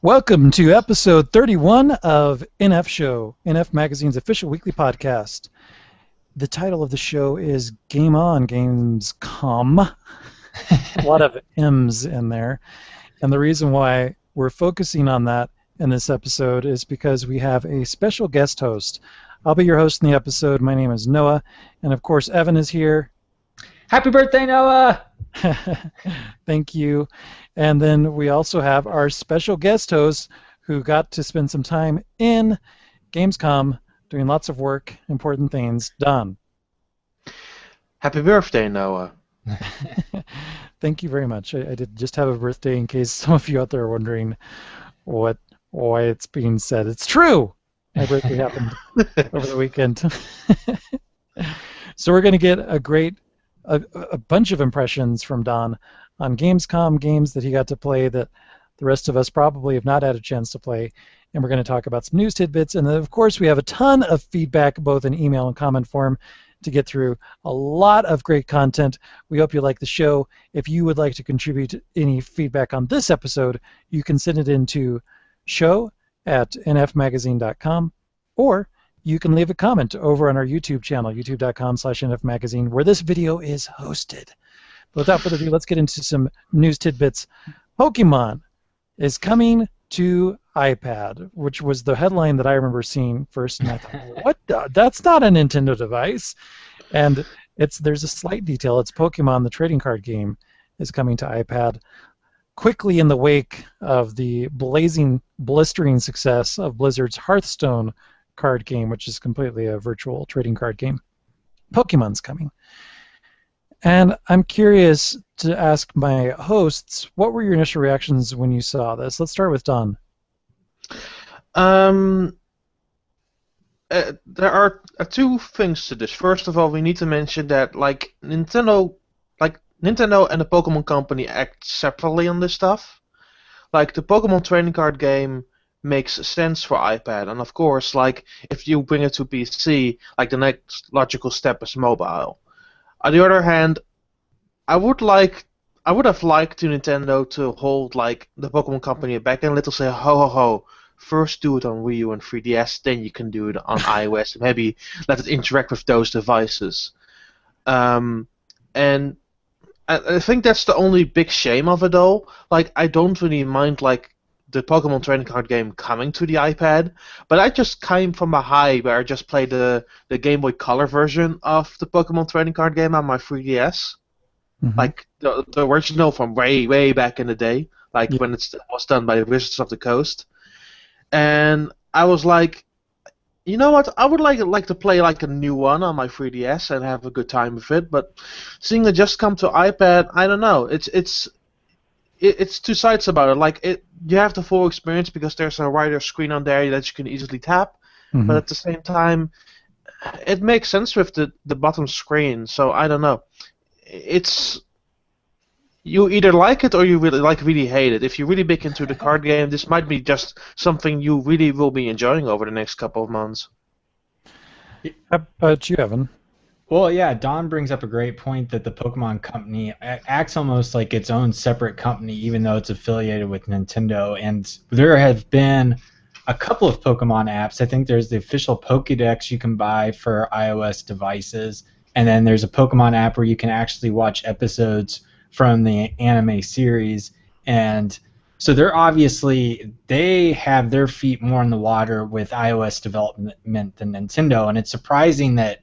Welcome to episode 31 of NF Show, NF Magazine's official weekly podcast. The title of the show is Game On, Gamescom. A lot of M's in there. And the reason why we're focusing on that in this episode is because we have a special guest host. I'll be your host in the episode. My name is Noah. And of course, Evan is here. Happy birthday, Noah! Thank you. And then we also have our special guest host who got to spend some time in Gamescom doing lots of work, important things, Daan. Happy birthday, Noah. Thank you very much. I did just have a birthday in case some of you out there are wondering why it's being said. It's true! My birthday happened over the weekend. So we're going to get a bunch of impressions from Daan on Gamescom, games that he got to play that the rest of us probably have not had a chance to play, and we're going to talk about some news tidbits, and then of course we have a ton of feedback both in email and comment form to get through. A lot of great content. We hope you like the show. If you would like to contribute any feedback on this episode, you can send it into show@nfmagazine.com, or you can leave a comment over on our YouTube channel, youtube.com/nfmagazine, where this video is hosted. But without further ado, let's get into some news tidbits. Pokemon is coming to iPad, which was the headline that I remember seeing first, and I thought, what? That's not a Nintendo device. And there's a slight detail. It's Pokemon, the trading card game, is coming to iPad quickly in the wake of the blistering success of Blizzard's Hearthstone card game, which is completely a virtual trading card game. Pokemon's coming. And I'm curious to ask my hosts, what were your initial reactions when you saw this? Let's start with Daan. There are two things to this. First of all, we need to mention that Nintendo and the Pokemon Company act separately on this stuff. Like the Pokemon trading card game makes sense for iPad, and of course, if you bring it to PC, the next logical step is mobile. On the other hand, I would have liked Nintendo to hold the Pokemon Company back and little say, ho, first do it on Wii U and 3DS, then you can do it on iOS, and maybe let it interact with those devices. And I think that's the only big shame of it all. I don't really mind the Pokemon trading card game coming to the iPad, but I just came from a high where I just played the Game Boy Color version of the Pokemon trading card game on my 3DS. Mm-hmm. The original from way back in the day, when it was done by the Wizards of the Coast. And I was like, you know what, I would like to play a new one on my 3DS and have a good time with it, but seeing it just come to iPad, I don't know. It's two sides about it. You have the full experience because there's a wider screen on there that you can easily tap, mm-hmm. but at the same time, it makes sense with the bottom screen. So I don't know. You either like it or you really hate it. If you're really big into the card game, this might be just something you really will be enjoying over the next couple of months. How about you, Evan? Well, yeah, Don brings up a great point that the Pokemon Company acts almost like its own separate company, even though it's affiliated with Nintendo. And there have been a couple of Pokemon apps. I think there's the official Pokédex you can buy for iOS devices, and then there's a Pokemon app where you can actually watch episodes from the anime series. And so they have their feet more in the water with iOS development than Nintendo, and it's surprising that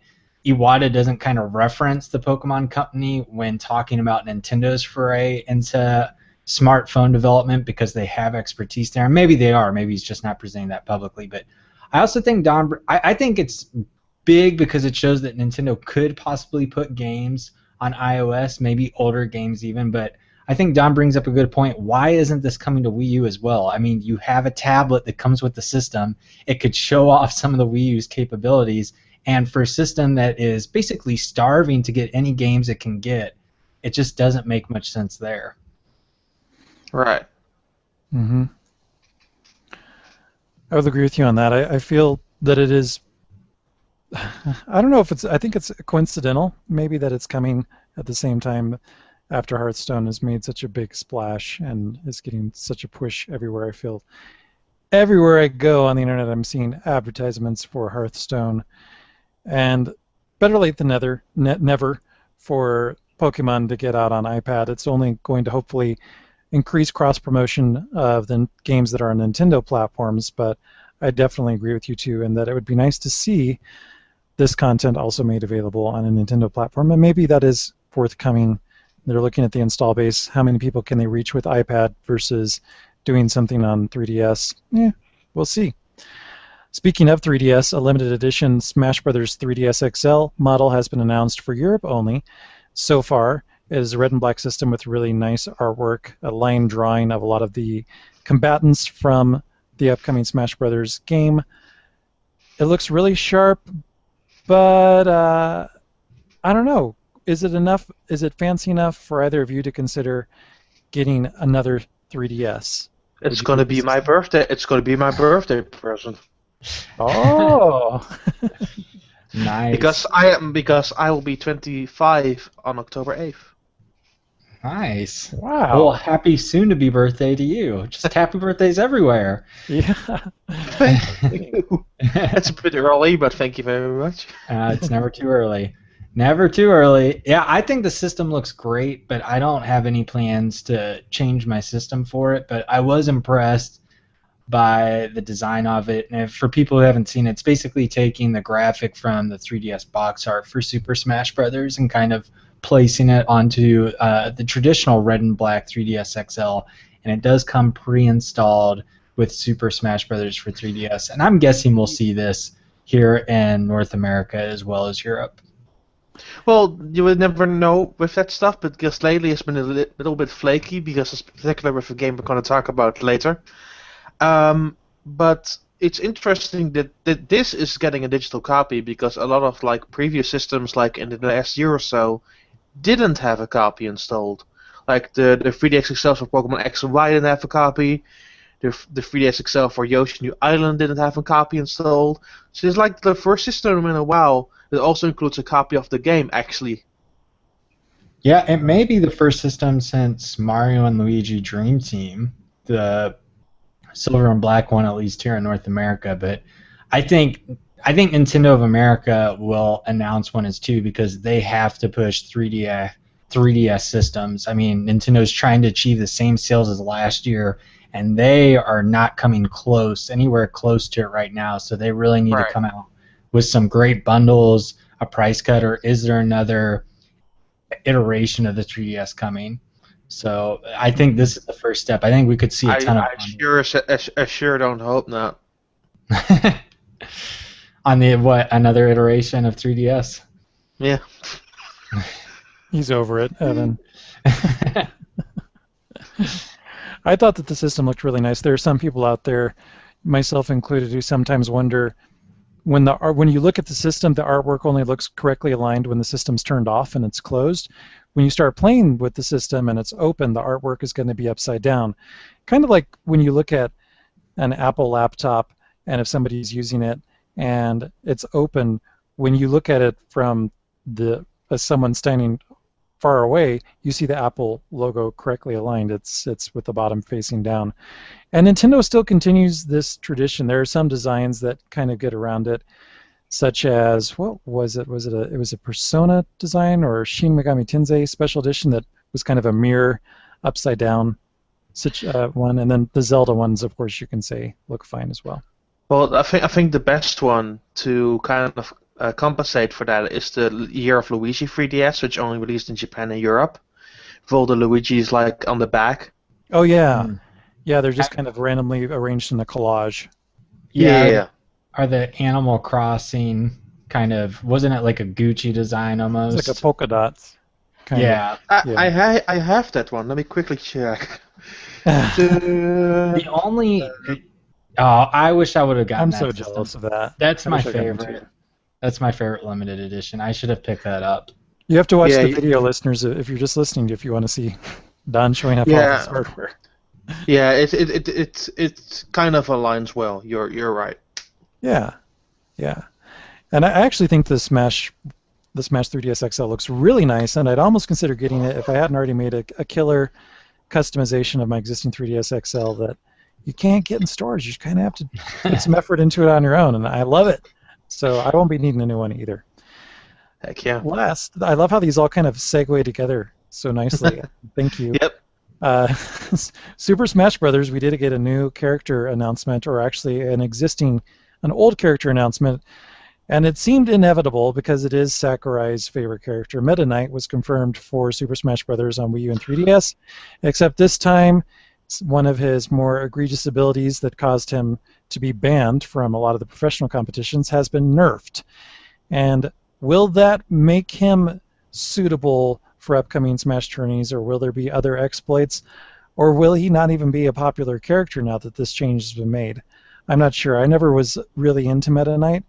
Iwata doesn't kind of reference the Pokemon Company when talking about Nintendo's foray into smartphone development because they have expertise there. And maybe they are. Maybe he's just not presenting that publicly. But I also think I think it's big because it shows that Nintendo could possibly put games on iOS, maybe older games even. But I think Don brings up a good point. Why isn't this coming to Wii U as well? I mean, you have a tablet that comes with the system. It could show off some of the Wii U's capabilities. And for a system that is basically starving to get any games it can get, it just doesn't make much sense there. Right. Mm-hmm. I would agree with you on that. I feel that it is... I don't know if I think it's coincidental, maybe, that it's coming at the same time after Hearthstone has made such a big splash and is getting such a push everywhere. I feel everywhere I go on the internet, I'm seeing advertisements for Hearthstone, and better late than never for Pokemon to get out on iPad. It's only going to hopefully increase cross-promotion of the games that are on Nintendo platforms, but I definitely agree with you too, in that it would be nice to see this content also made available on a Nintendo platform, and maybe that is forthcoming. They're looking at the install base. How many people can they reach with iPad versus doing something on 3DS? Yeah, we'll see. Speaking of 3DS, a limited edition Smash Bros. 3DS XL model has been announced for Europe only. So far, it is a red and black system with really nice artwork, a line drawing of a lot of the combatants from the upcoming Smash Bros. Game. It looks really sharp, but I don't know. Is it enough? Is it fancy enough for either of you to consider getting another 3DS? It's going to be my birthday. It's going to be my birthday present. Oh, Nice. Because I will be 25 on October 8th. Nice. wow. Well, happy soon-to-be birthday to you. Just happy birthdays everywhere. Yeah. Thank you. It's a bit early, but thank you very much. It's never too early. Never too early. Yeah, I think the system looks great, but I don't have any plans to change my system for it. But I was impressed by the design of it. And for people who haven't seen it, it's basically taking the graphic from the 3DS box art for Super Smash Bros. And kind of placing it onto the traditional red and black 3DS XL. And it does come pre-installed with Super Smash Bros. For 3DS. And I'm guessing we'll see this here in North America as well as Europe. Well, you would never know with that stuff, but because lately it's been a little bit flaky, because it's particular with a game we're going to talk about later. But it's interesting that this is getting a digital copy, because a lot of like previous systems, like in the last year or so, didn't have a copy installed. Like the 3DS XL for Pokemon X and Y didn't have a copy. The 3DS XL for Yoshi's New Island didn't have a copy installed. So it's like the first system in a while that also includes a copy of the game, actually. Yeah, it may be the first system since Mario and Luigi Dream Team, the silver and black one, at least here in North America. But I think Nintendo of America will announce one as too, because they have to push 3DS systems. I mean, Nintendo's trying to achieve the same sales as last year, and they are not coming anywhere close to it right now. So they really need to come out with some great bundles, a price cut, or is there another iteration of the 3DS coming? So I think this is the first step. I think we could see a ton of I sure don't hope not. On another iteration of 3DS? Yeah. He's over it, Evan. I thought that the system looked really nice. There are some people out there, myself included, who sometimes wonder when you look at the system, the artwork only looks correctly aligned when the system's turned off and it's closed. When you start playing with the system and it's open, the artwork is going to be upside down. Kind of like when you look at an Apple laptop, and if somebody's using it and it's open, when you look at it from as someone standing far away, you see the Apple logo correctly aligned. It's with the bottom facing down. And Nintendo still continues this tradition. There are some designs that kind of get around it, such as, what was it? It was a Persona design or Shin Megami Tensei Special Edition that was kind of a mirror upside down one. And then the Zelda ones, of course, you can say look fine as well. Well, I think the best one to kind of compensate for that is the Year of Luigi 3DS, which only released in Japan and Europe, with all the Luigis like on the back. Oh yeah, yeah. They're just kind of randomly arranged in a collage. Yeah. Are the Animal Crossing kind of, wasn't it like a Gucci design almost? It's like a polka dots. Yeah. I have that one. Let me quickly check. The only. Oh, I wish I would have gotten that. I'm so jealous of that. That's my favorite. That's my favorite limited edition. I should have picked that up. You have to watch the video, listeners, if you're just listening, if you want to see Daan showing off all this hardware. Yeah, it kind of aligns well. You're right. Yeah, yeah. And I actually think the the Smash 3DS XL looks really nice, and I'd almost consider getting it if I hadn't already made a killer customization of my existing 3DS XL that you can't get in stores. You just kind of have to put some effort into it on your own, and I love it. So I won't be needing a new one either. Heck yeah. Last, I love how these all kind of segue together so nicely. Thank you. Yep. Super Smash Brothers, we did get a new character announcement, or actually an old character announcement, and it seemed inevitable because it is Sakurai's favorite character. Meta Knight was confirmed for Super Smash Brothers on Wii U and 3DS, except this time one of his more egregious abilities that caused him to be banned from a lot of the professional competitions has been nerfed. And will that make him suitable for upcoming Smash tourneys, or will there be other exploits, or will he not even be a popular character now that this change has been made? I'm not sure. I never was really into Meta Knight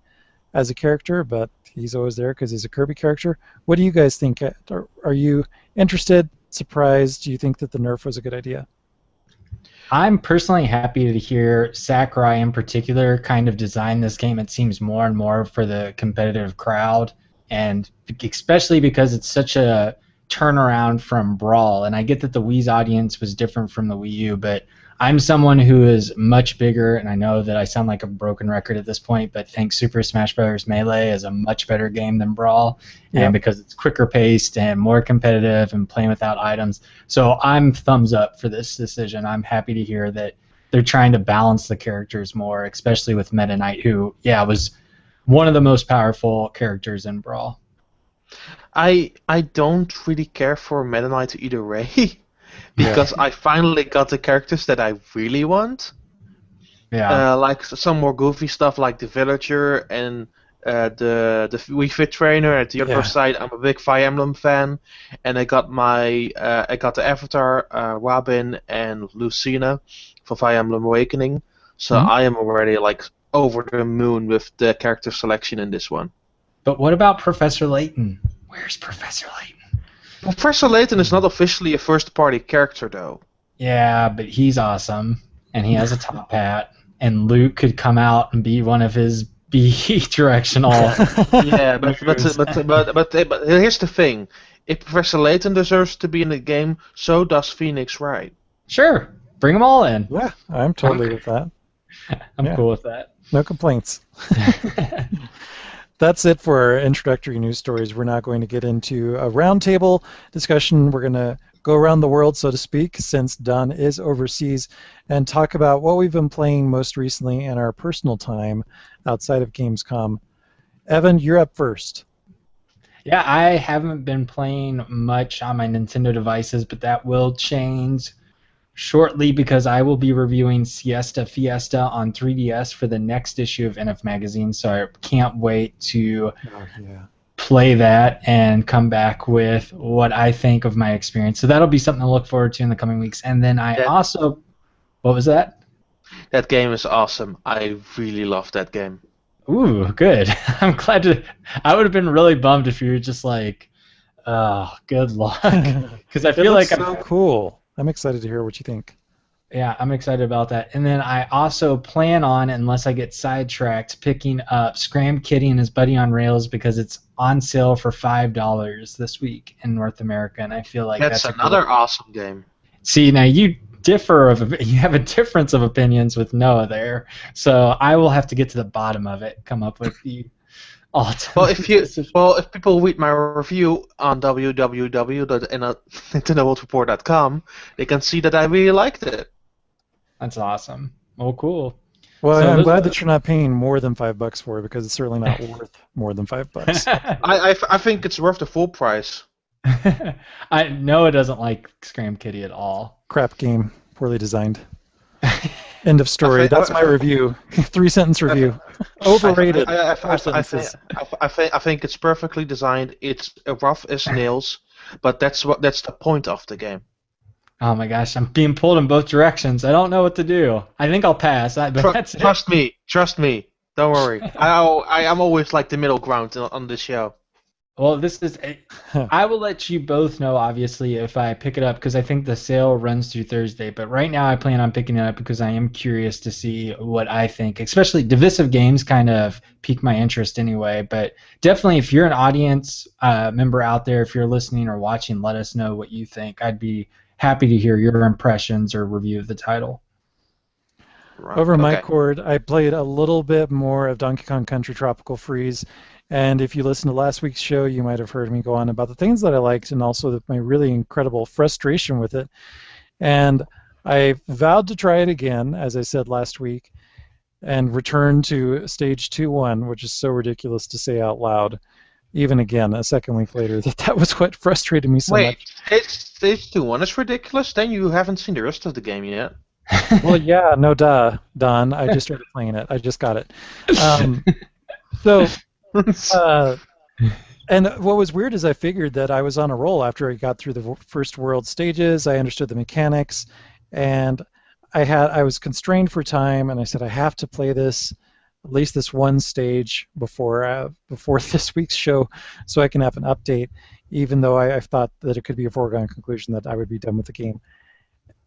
as a character, but he's always there because he's a Kirby character. What do you guys think? Are you interested, surprised? Do you think that the nerf was a good idea? I'm personally happy to hear Sakurai in particular kind of design this game. It seems more and more for the competitive crowd, and especially because it's such a turnaround from Brawl. And I get that the Wii's audience was different from the Wii U, but I'm someone who is much bigger, and I know that I sound like a broken record at this point, but think Super Smash Bros. Melee is a much better game than Brawl, and because it's quicker paced and more competitive and playing without items. So I'm thumbs up for this decision. I'm happy to hear that they're trying to balance the characters more, especially with Meta Knight, who, was one of the most powerful characters in Brawl. I don't really care for Meta Knight either way. Because I finally got the characters that I really want. Yeah. Like some more goofy stuff like the Villager and the Wii Fit Trainer. At the other side, I'm a big Fire Emblem fan, and I got the Avatar, Robin and Lucina for Fire Emblem Awakening. So I am already like over the moon with the character selection in this one. But what about Professor Layton? Where's Professor Layton? Professor Layton is not officially a first-party character, though. Yeah, but he's awesome, and he has a top hat, and Luke could come out and be one of his bi-directional. Yeah, but here's the thing: if Professor Layton deserves to be in the game, so does Phoenix Wright. Sure, bring them all in. Yeah, I'm totally with that. I'm cool with that. No complaints. That's it for our introductory news stories. We're now going to get into a roundtable discussion. We're going to go around the world, so to speak, since Daan is overseas, and talk about what we've been playing most recently in our personal time outside of Gamescom. Evan, you're up first. Yeah, I haven't been playing much on my Nintendo devices, but that will change shortly because I will be reviewing Siesta Fiesta on 3DS for the next issue of NF Magazine, so I can't wait to play that and come back with what I think of my experience. So that'll be something to look forward to in the coming weeks. And then also... What was that? That game is awesome. I really love that game. Ooh, good. I'm glad to... I would have been really bummed if you were just like, oh, good luck. Because I feel like... It's so cool. I'm excited to hear what you think. Yeah, I'm excited about that. And then I also plan on, unless I get sidetracked, picking up Scram Kitty and His Buddy on Rails because it's on sale for $5 this week in North America, and I feel like that's another awesome game. See, now you have a difference of opinions with Noah there, so I will have to get to the bottom of it, come up with the if people read my review on www.nintendoworldreport.com, they can see that I really liked it. That's awesome. Oh, cool. Well, I'm glad that you're not paying more than $5 for it because it's certainly not worth more than $5. I think it's worth the full price. Noah doesn't like Scram Kitty at all. Crap game, poorly designed. End of story. That's my review. 3-sentence review. Overrated. I think it's perfectly designed. It's rough as nails, but that's the point of the game. Oh my gosh, I'm being pulled in both directions. I don't know what to do. I think I'll pass. Trust me. Don't worry. I'm always like the middle ground on this show. Well, this is. I will let you both know, obviously, if I pick it up because I think the sale runs through Thursday. But right now, I plan on picking it up because I am curious to see what I think. Especially divisive games kind of pique my interest anyway. But definitely, if you're an audience member out there, if you're listening or watching, let us know what you think. I'd be happy to hear your impressions or review of the title. Right. Over my Okay. cord, I played a little bit more of Donkey Kong Country Tropical Freeze, and if you listened to last week's show, you might have heard me go on about the things that I liked and also my really incredible frustration with it. And I vowed to try it again, as I said last week, and return to Stage 2-1, which is so ridiculous to say out loud, even again a second week later, that was what frustrated me so Wait, much. stage 2-1 is ridiculous? Then you haven't seen the rest of the game yet. Well, yeah, no duh, Don. I just started playing it. I just got it. So, and what was weird is I figured that I was on a roll after I got through the first world stages. I understood the mechanics, and I was constrained for time, and I said I have to play this, at least this one stage before this week's show, so I can have an update. Even though I thought that it could be a foregone conclusion that I would be done with the game.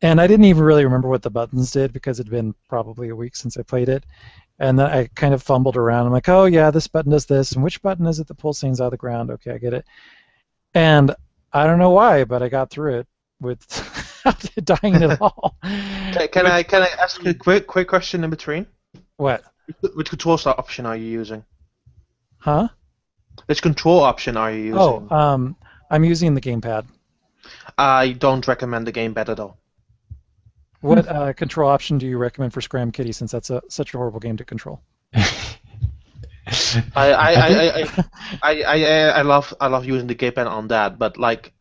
And I didn't even really remember what the buttons did because it had been probably a week since I played it. And then I kind of fumbled around. I'm like, oh, yeah, this button does this. And which button is it that pulls things out of the ground? Okay, I get it. And I don't know why, but I got through it without dying at all. Can I ask a quick question in between? What? Which control option are you using? Huh? Which control option are you using? Oh, I'm using the gamepad. I don't recommend the gamepad at all. What control option do you recommend for Scram Kitty, since that's such a horrible game to control? I love using the gamepad on that, but like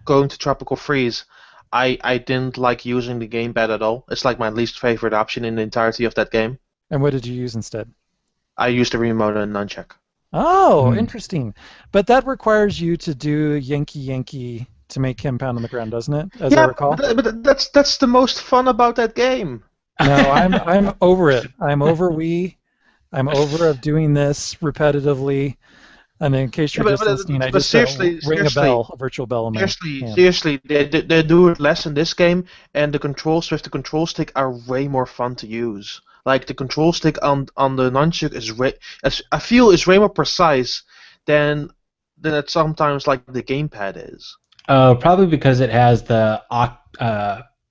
going to Tropical Freeze, I didn't like using the gamepad at all. It's like my least favorite option in the entirety of that game. And what did you use instead? I used the remote and nunchuck. Oh, interesting. But that requires you to do Yankee Yankee to make him pound on the ground, doesn't it? As I recall. But that's the most fun about that game. No, I'm over it. I'm over Wii. I'm over of doing this repetitively. And in case you're just listening, I just ring a bell, a virtual bell in my hand. Seriously, they do it less in this game, and the controls with the control stick are way more fun to use. Like the control stick on the nunchuck I feel is way more precise than it sometimes like the gamepad is. Probably because it has the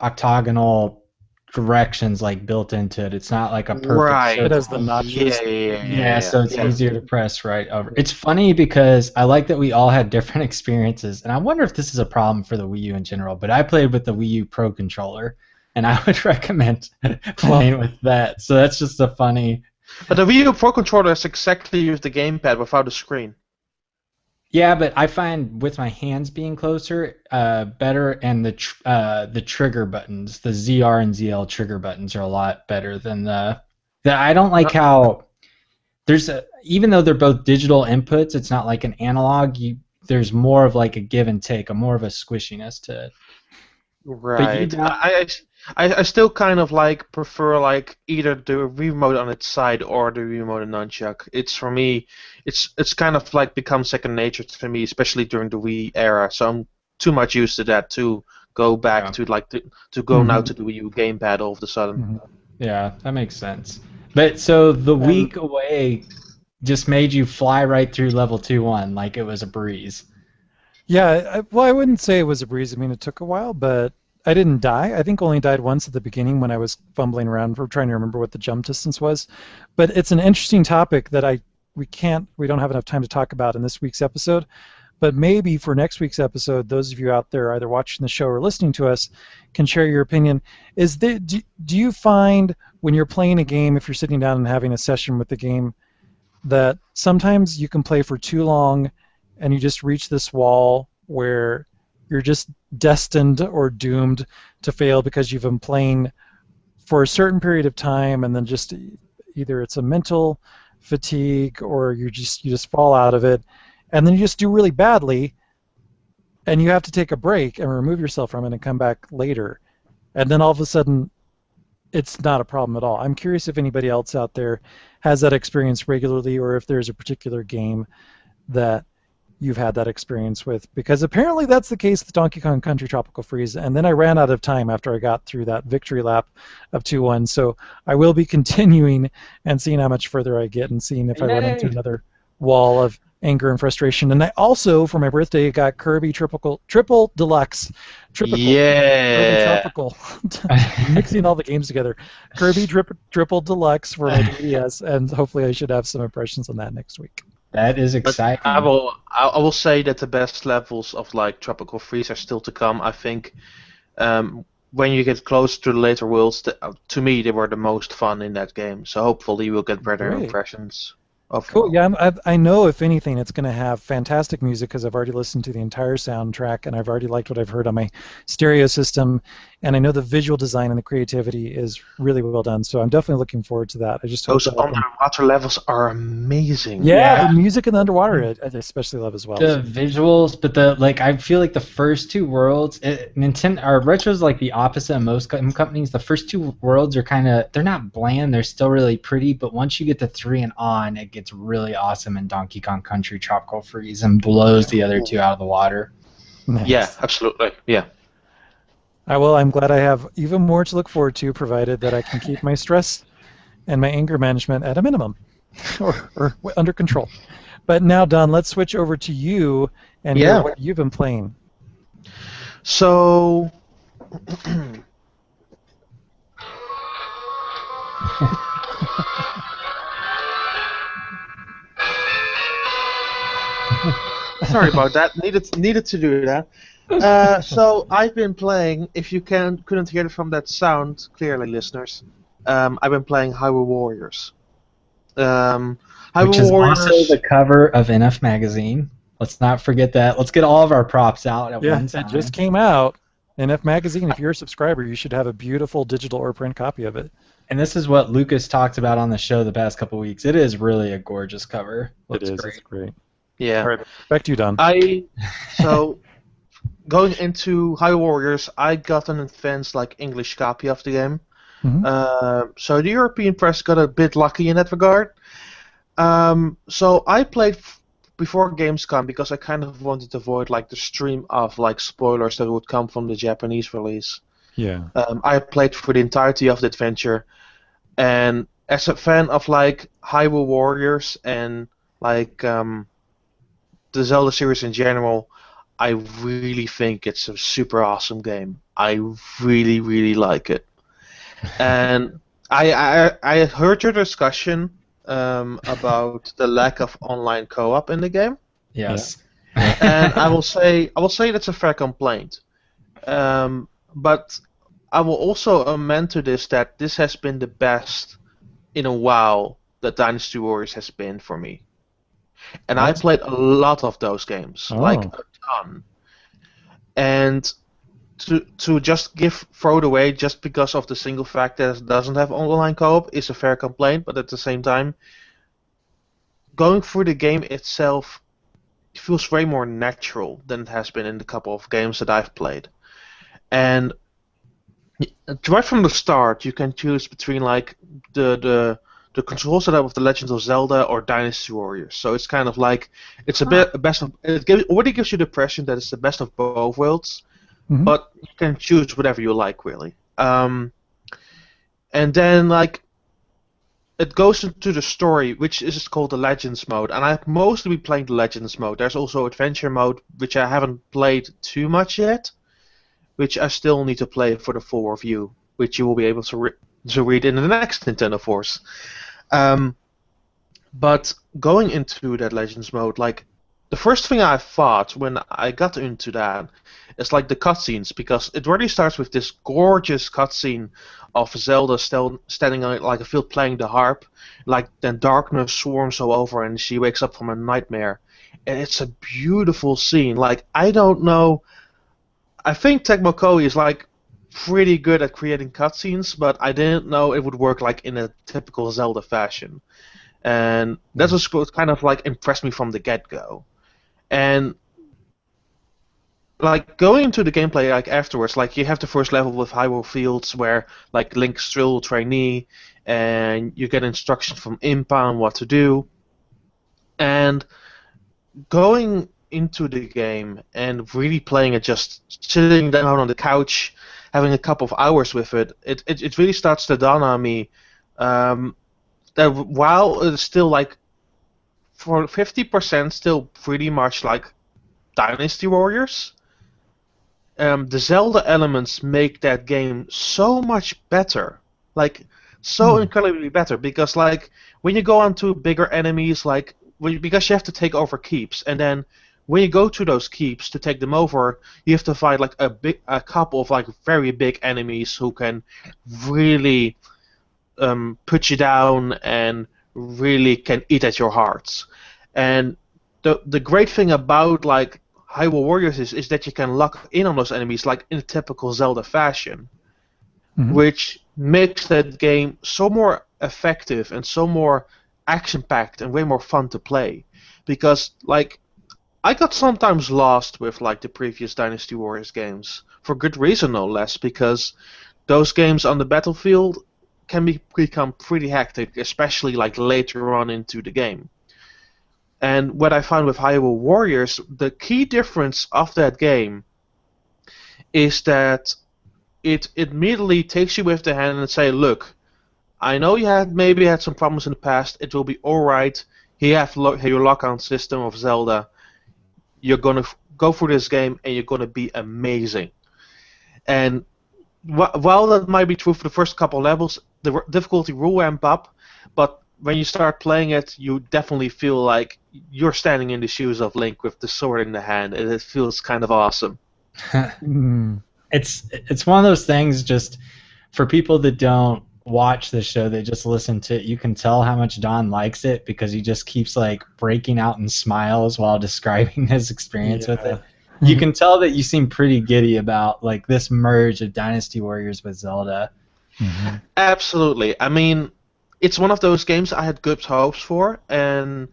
octagonal directions like built into it. It's not like a perfect. Right. It has the notches. Yeah, so it's easier to press right over. It's funny because I like that we all had different experiences, and I wonder if this is a problem for the Wii U in general. But I played with the Wii U Pro controller, and I would recommend playing with that. So that's just a funny. But the Wii U Pro controller is exactly with the gamepad without a screen. Yeah, but I find with my hands being closer, better, and the trigger buttons, the ZR and ZL trigger buttons are a lot better than the. I don't like how even though they're both digital inputs, it's not like an analog. There's more of like a give and take, more of a squishiness to it. Right. I still kind of like prefer like either the remote on its side or the remote and nunchuck. It's for me, it's kind of like become second nature to me, especially during the Wii era. So I'm too much used to that to go back to like to go now to the Wii U gamepad all of a sudden. Yeah, that makes sense. But so the week away just made you fly right through level 2-1 like it was a breeze. Yeah, well, I wouldn't say it was a breeze. I mean, it took a while, but I didn't die. I think only died once at the beginning when I was fumbling around for trying to remember what the jump distance was. But it's an interesting topic that we don't have enough time to talk about in this week's episode. But maybe for next week's episode, those of you out there either watching the show or listening to us can share your opinion. Do you find when you're playing a game, if you're sitting down and having a session with the game, that sometimes you can play for too long and you just reach this wall where you're just destined or doomed to fail because you've been playing for a certain period of time, and then just either it's a mental fatigue or you just fall out of it, and then you just do really badly, and you have to take a break and remove yourself from it and come back later, and then all of a sudden it's not a problem at all. I'm curious if anybody else out there has that experience regularly, or if there's a particular game that you've had that experience with, because apparently that's the case with Donkey Kong Country Tropical Freeze, and then I ran out of time after I got through that victory lap of 2-1, so I will be continuing and seeing how much further I get and seeing if I run into another wall of anger and frustration. And I also, for my birthday, got Kirby Triple Deluxe. Kirby Tropical. Mixing all the games together. Kirby Triple Deluxe for my 3DS, and hopefully I should have some impressions on that next week. That is exciting. I will say that the best levels of like Tropical Freeze are still to come. I think when you get close to the later worlds, to me they were the most fun in that game. So hopefully we'll get better impressions. Cool. Yeah, I know if anything, it's going to have fantastic music because I've already listened to the entire soundtrack and I've already liked what I've heard on my stereo system, and I know the visual design and the creativity is really well done. So I'm definitely looking forward to that. I just hope those underwater levels are amazing. Yeah, the music in the underwater I especially love as well. The visuals, but I feel like the first two worlds, Nintendo or Retro's like the opposite of most companies. The first two worlds are they're not bland, they're still really pretty, but once you get to 3 and on, it gets really awesome in Donkey Kong Country Tropical Freeze and blows the other two out of the water. Nice. Yeah, absolutely. Yeah. I'm glad I have even more to look forward to, provided that I can keep my stress and my anger management at a minimum or under control. But now, Daan, let's switch over to you and hear what you've been playing. So, sorry about that. Needed to do that. So I've been playing. If you couldn't hear it from that sound clearly, listeners, I've been playing Hyrule Warriors. Which is also the cover of NF Magazine. Let's not forget that. Let's get all of our props out at one time. It just came out. NF Magazine, if you're a subscriber, you should have a beautiful digital or print copy of it. And this is what Lucas talked about on the show the past couple weeks. It is really a gorgeous cover. It is. It's great. Yeah. All right, back to you, Daan. Going into Hyrule Warriors, I got an advanced English copy of the game. Mm-hmm. So the European press got a bit lucky in that regard. So I played before Gamescom because I kind of wanted to avoid the stream of spoilers that would come from the Japanese release. Yeah. I played for the entirety of the adventure, and as a fan of Hyrule Warriors and the Zelda series in general, I really think it's a super awesome game. I really, really like it. And I heard your discussion about the lack of online co-op in the game. Yes. And I will say that's a fair complaint. But I will also amend to this that this has been the best in a while that Dynasty Warriors has been for me. And I played a lot of those games, a ton. And to just throw it away just because of the single fact that it doesn't have online co-op is a fair complaint, but at the same time, going through the game itself feels way more natural than it has been in the couple of games that I've played. And right from the start, you can choose between the control setup of The Legend of Zelda or Dynasty Warriors. So it's kind of it's it already gives you the impression that it's the best of both worlds, but you can choose whatever you like, really. And then it goes into the story, which is called the Legends mode, and I've mostly been playing the Legends mode. There's also Adventure mode, which I haven't played too much yet, which I still need to play for the full review, which you will be able to read in the next Nintendo Force. But going into that Legends mode, the first thing I thought when I got into that is the cutscenes, because it already starts with this gorgeous cutscene of Zelda standing on a field playing the harp, then darkness swarms all over and she wakes up from a nightmare, and it's a beautiful scene. I don't know, I think Tecmo Koei is pretty good at creating cutscenes, but I didn't know it would work in a typical Zelda fashion, and that was what kind of impressed me from the get-go. And going into the gameplay afterwards, you have the first level with Hyrule Fields where Link's still trainee, and you get instructions from Impa on what to do. And going into the game and really playing it, just sitting down on the couch, having a couple of hours with it, it really starts to dawn on me that while it's still like for 50% still pretty much like Dynasty Warriors, the Zelda elements make that game so much better, like so incredibly better. Because like when you go onto bigger enemies, like because you have to take over keeps, and then when you go to those keeps to take them over, you have to fight like a couple of like very big enemies who can really put you down and really can eat at your hearts. And the great thing about like Hyrule Warriors is that you can lock in on those enemies like in a typical Zelda fashion, which makes that game so more effective and so more action-packed and way more fun to play. Because like I got sometimes lost with like the previous Dynasty Warriors games, for good reason no less, because those games on the battlefield can become pretty hectic, especially like later on into the game. And what I found with Hyrule Warriors, the key difference of that game is that it immediately takes you with the hand and say, look, I know you maybe had some problems in the past, it will be alright, you have your lock-on system of Zelda, you're going to go through this game and you're going to be amazing. And while that might be true for the first couple levels, the difficulty will ramp up, but when you start playing it, you definitely feel like you're standing in the shoes of Link with the sword in the hand, and it feels kind of awesome. It's one of those things, just for people that don't watch the show, they just listen to it, you can tell how much Daan likes it because he just keeps like breaking out in smiles while describing his experience with it. You can tell that you seem pretty giddy about like this merge of Dynasty Warriors with Zelda. Absolutely. I mean, it's one of those games I had good hopes for, and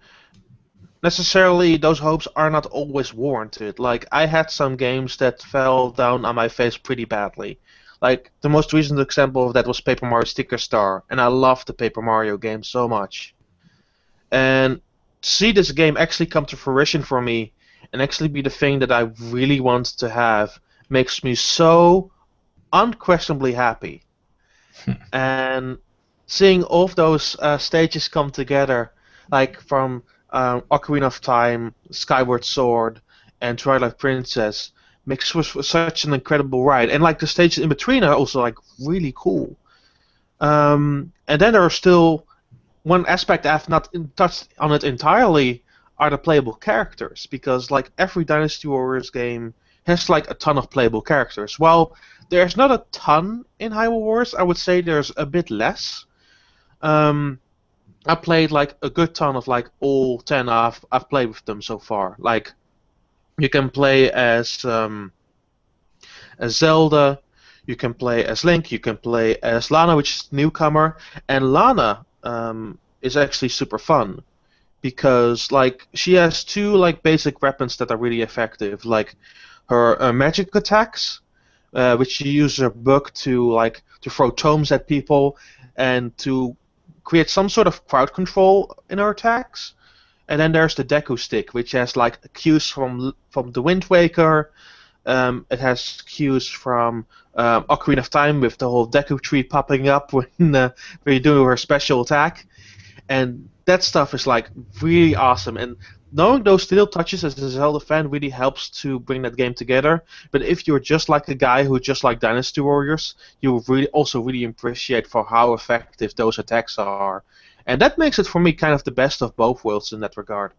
necessarily those hopes are not always warranted. Like, I had some games that fell down on my face pretty badly. Like, the most recent example of that was Paper Mario Sticker Star, and I love the Paper Mario game so much. And to see this game actually come to fruition for me, and actually be the thing that I really want to have, makes me so unquestionably happy. And seeing all of those stages come together, like from Ocarina of Time, Skyward Sword, and Twilight Princess, makes for such an incredible ride. And like the stages in between are also like really cool. And then there are still one aspect I've not touched on it entirely are the playable characters, because like every Dynasty Warriors game has like a ton of playable characters. While there's not a ton in Hyrule Warriors, I would say there's a bit less. I played like a good ton of like all 10 I've played with them so far. Like you can play as Zelda, you can play as Link, you can play as Lana, which is newcomer, and Lana is actually super fun because like she has two like basic weapons that are really effective, like her magic attacks, which she uses her book to throw tomes at people and to create some sort of crowd control in her attacks. And then there's the Deku Stick, which has like cues from the Wind Waker. It has cues from Ocarina of Time with the whole Deku tree popping up when you do her special attack. And that stuff is like really awesome. And knowing those little touches as a Zelda fan really helps to bring that game together. But if you're just like a guy who just like Dynasty Warriors, you will really appreciate for how effective those attacks are. And that makes it for me kind of the best of both worlds in that regard.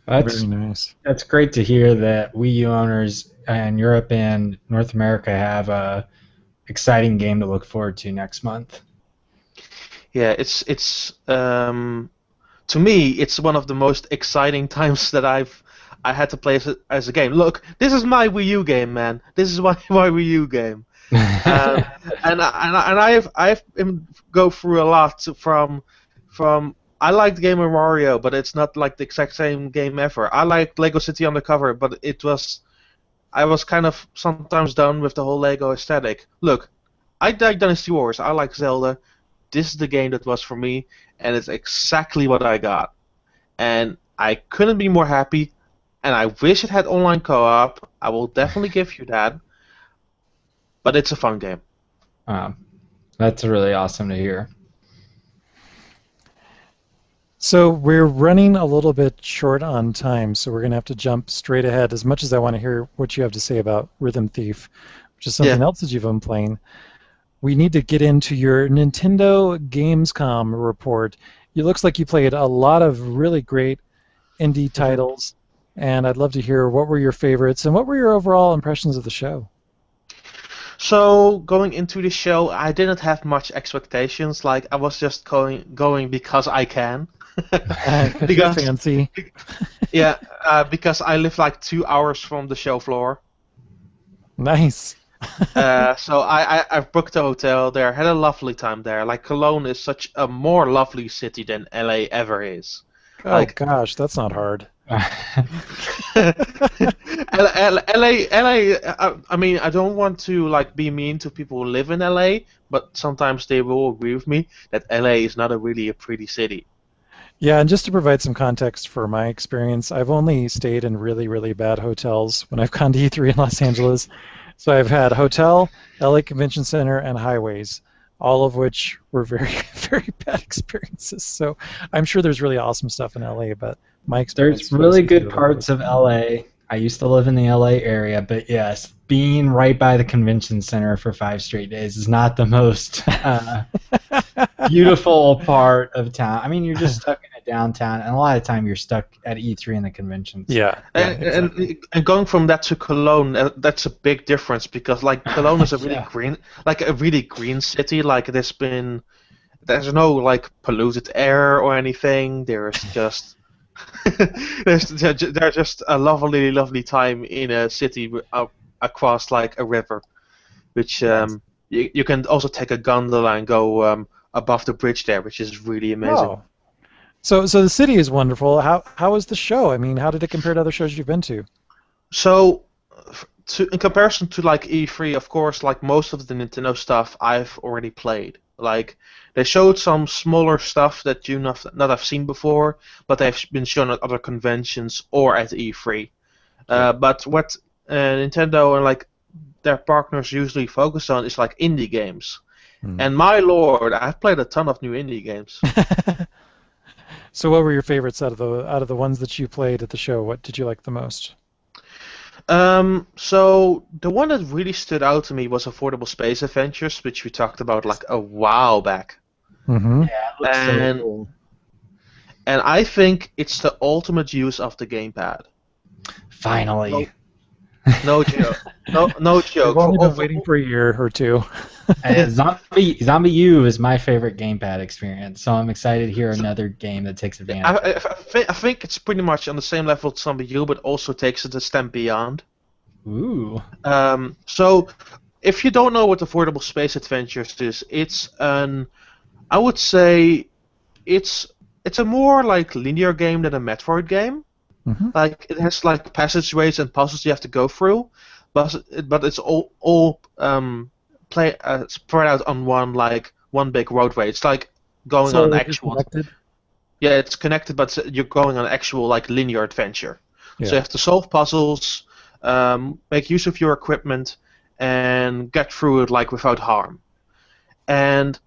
That's very nice. That's great to hear that Wii U owners in Europe and North America have a exciting game to look forward to next month. Yeah, it's to me it's one of the most exciting times that I had to play as a game. Look, this is my Wii U game, man. This is my Wii U game. And I've go through a lot from I liked Game of Mario, but it's not like the exact same game ever. I liked Lego City Undercover, but I was kind of sometimes done with the whole Lego aesthetic. Look, I like Dynasty Wars. I like Zelda. This is the game that was for me, and it's exactly what I got. And I couldn't be more happy. and I wish it had online co-op. I will definitely give you that. But it's a fun game. That's really awesome to hear. So we're running a little bit short on time, so we're going to have to jump straight ahead. As much as I want to hear what you have to say about Rhythm Thief, which is something else that you've been playing, we need to get into your Nintendo Gamescom report. It looks like you played a lot of really great indie titles, and I'd love to hear what were your favorites and what were your overall impressions of the show. So going into the show, I didn't have much expectations. Like I was just going because I can. Because fancy. Yeah, because I live like 2 hours from the show floor. Nice. So I've booked a hotel there. Had a lovely time there. Like Cologne is such a more lovely city than LA ever is. Oh gosh, that's not hard. LA, I mean, I don't want to like be mean to people who live in LA, but sometimes they will agree with me that LA is not really a pretty city. Yeah, and just to provide some context for my experience, I've only stayed in really, really bad hotels when I've gone to E3 in Los Angeles. So I've had hotel, LA Convention Center, and highways, all of which were very, very bad experiences. So I'm sure there's really awesome stuff in LA, but my experience... There's really good parts of LA. I used to live in the LA area, but yes, being right by the convention center for 5 straight days is not the most beautiful part of town. I mean, you're just stuck in a downtown, and a lot of time you're stuck at E3 and the conventions. Yeah, exactly. And going from that to Cologne, that's a big difference because like Cologne is a really green city. Like there's no like polluted air or anything. There's just there's just a lovely time in a city across like a river, which you can also take a gondola and go above the bridge there, which is really amazing. Wow. So the city is wonderful. How was the show? I mean, how did it compare to other shows you've been to? So, in comparison to like E3, of course, like most of the Nintendo stuff I've already played. Like they showed some smaller stuff that you not have seen before, but they've been shown at other conventions or at E3. But what Nintendo and like their partners usually focus on is like indie games. And my lord, I've played a ton of new indie games. So what were your favorites out of the ones that you played at the show? What did you like the most? So the one that really stood out to me was Affordable Space Adventures, which we talked about like a while back. Mm-hmm. Yeah, it looks so cool. And I think it's the ultimate use of the gamepad. Finally. No joke. No joke. I've only been waiting for a year or two. Zombie U is my favorite gamepad experience, so I'm excited to hear another game that takes advantage. I think it's pretty much on the same level as Zombie U, but also takes it a step beyond. Ooh. So, if you don't know what Affordable Space Adventures is, I would say it's a more like linear game than a Metroid game. Mm-hmm. Like it has like passageways and puzzles you have to go through, but it's all spread out on one big roadway. It's like going on an actual. Connected? Yeah, it's connected, but you're going on an actual like linear adventure. Yeah. So you have to solve puzzles, make use of your equipment, and get through it like without harm. And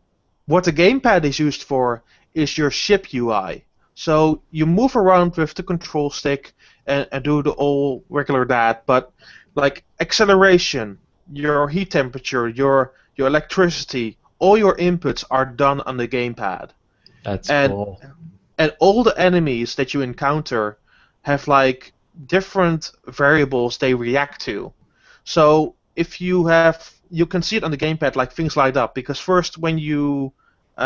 what the gamepad is used for is your ship UI. So you move around with the control stick and do the all regular that, but like acceleration, your heat temperature, your electricity, all your inputs are done on the gamepad. That's cool. And all the enemies that you encounter have like different variables they react to. So if you can see it on the gamepad, like things light up, because first when you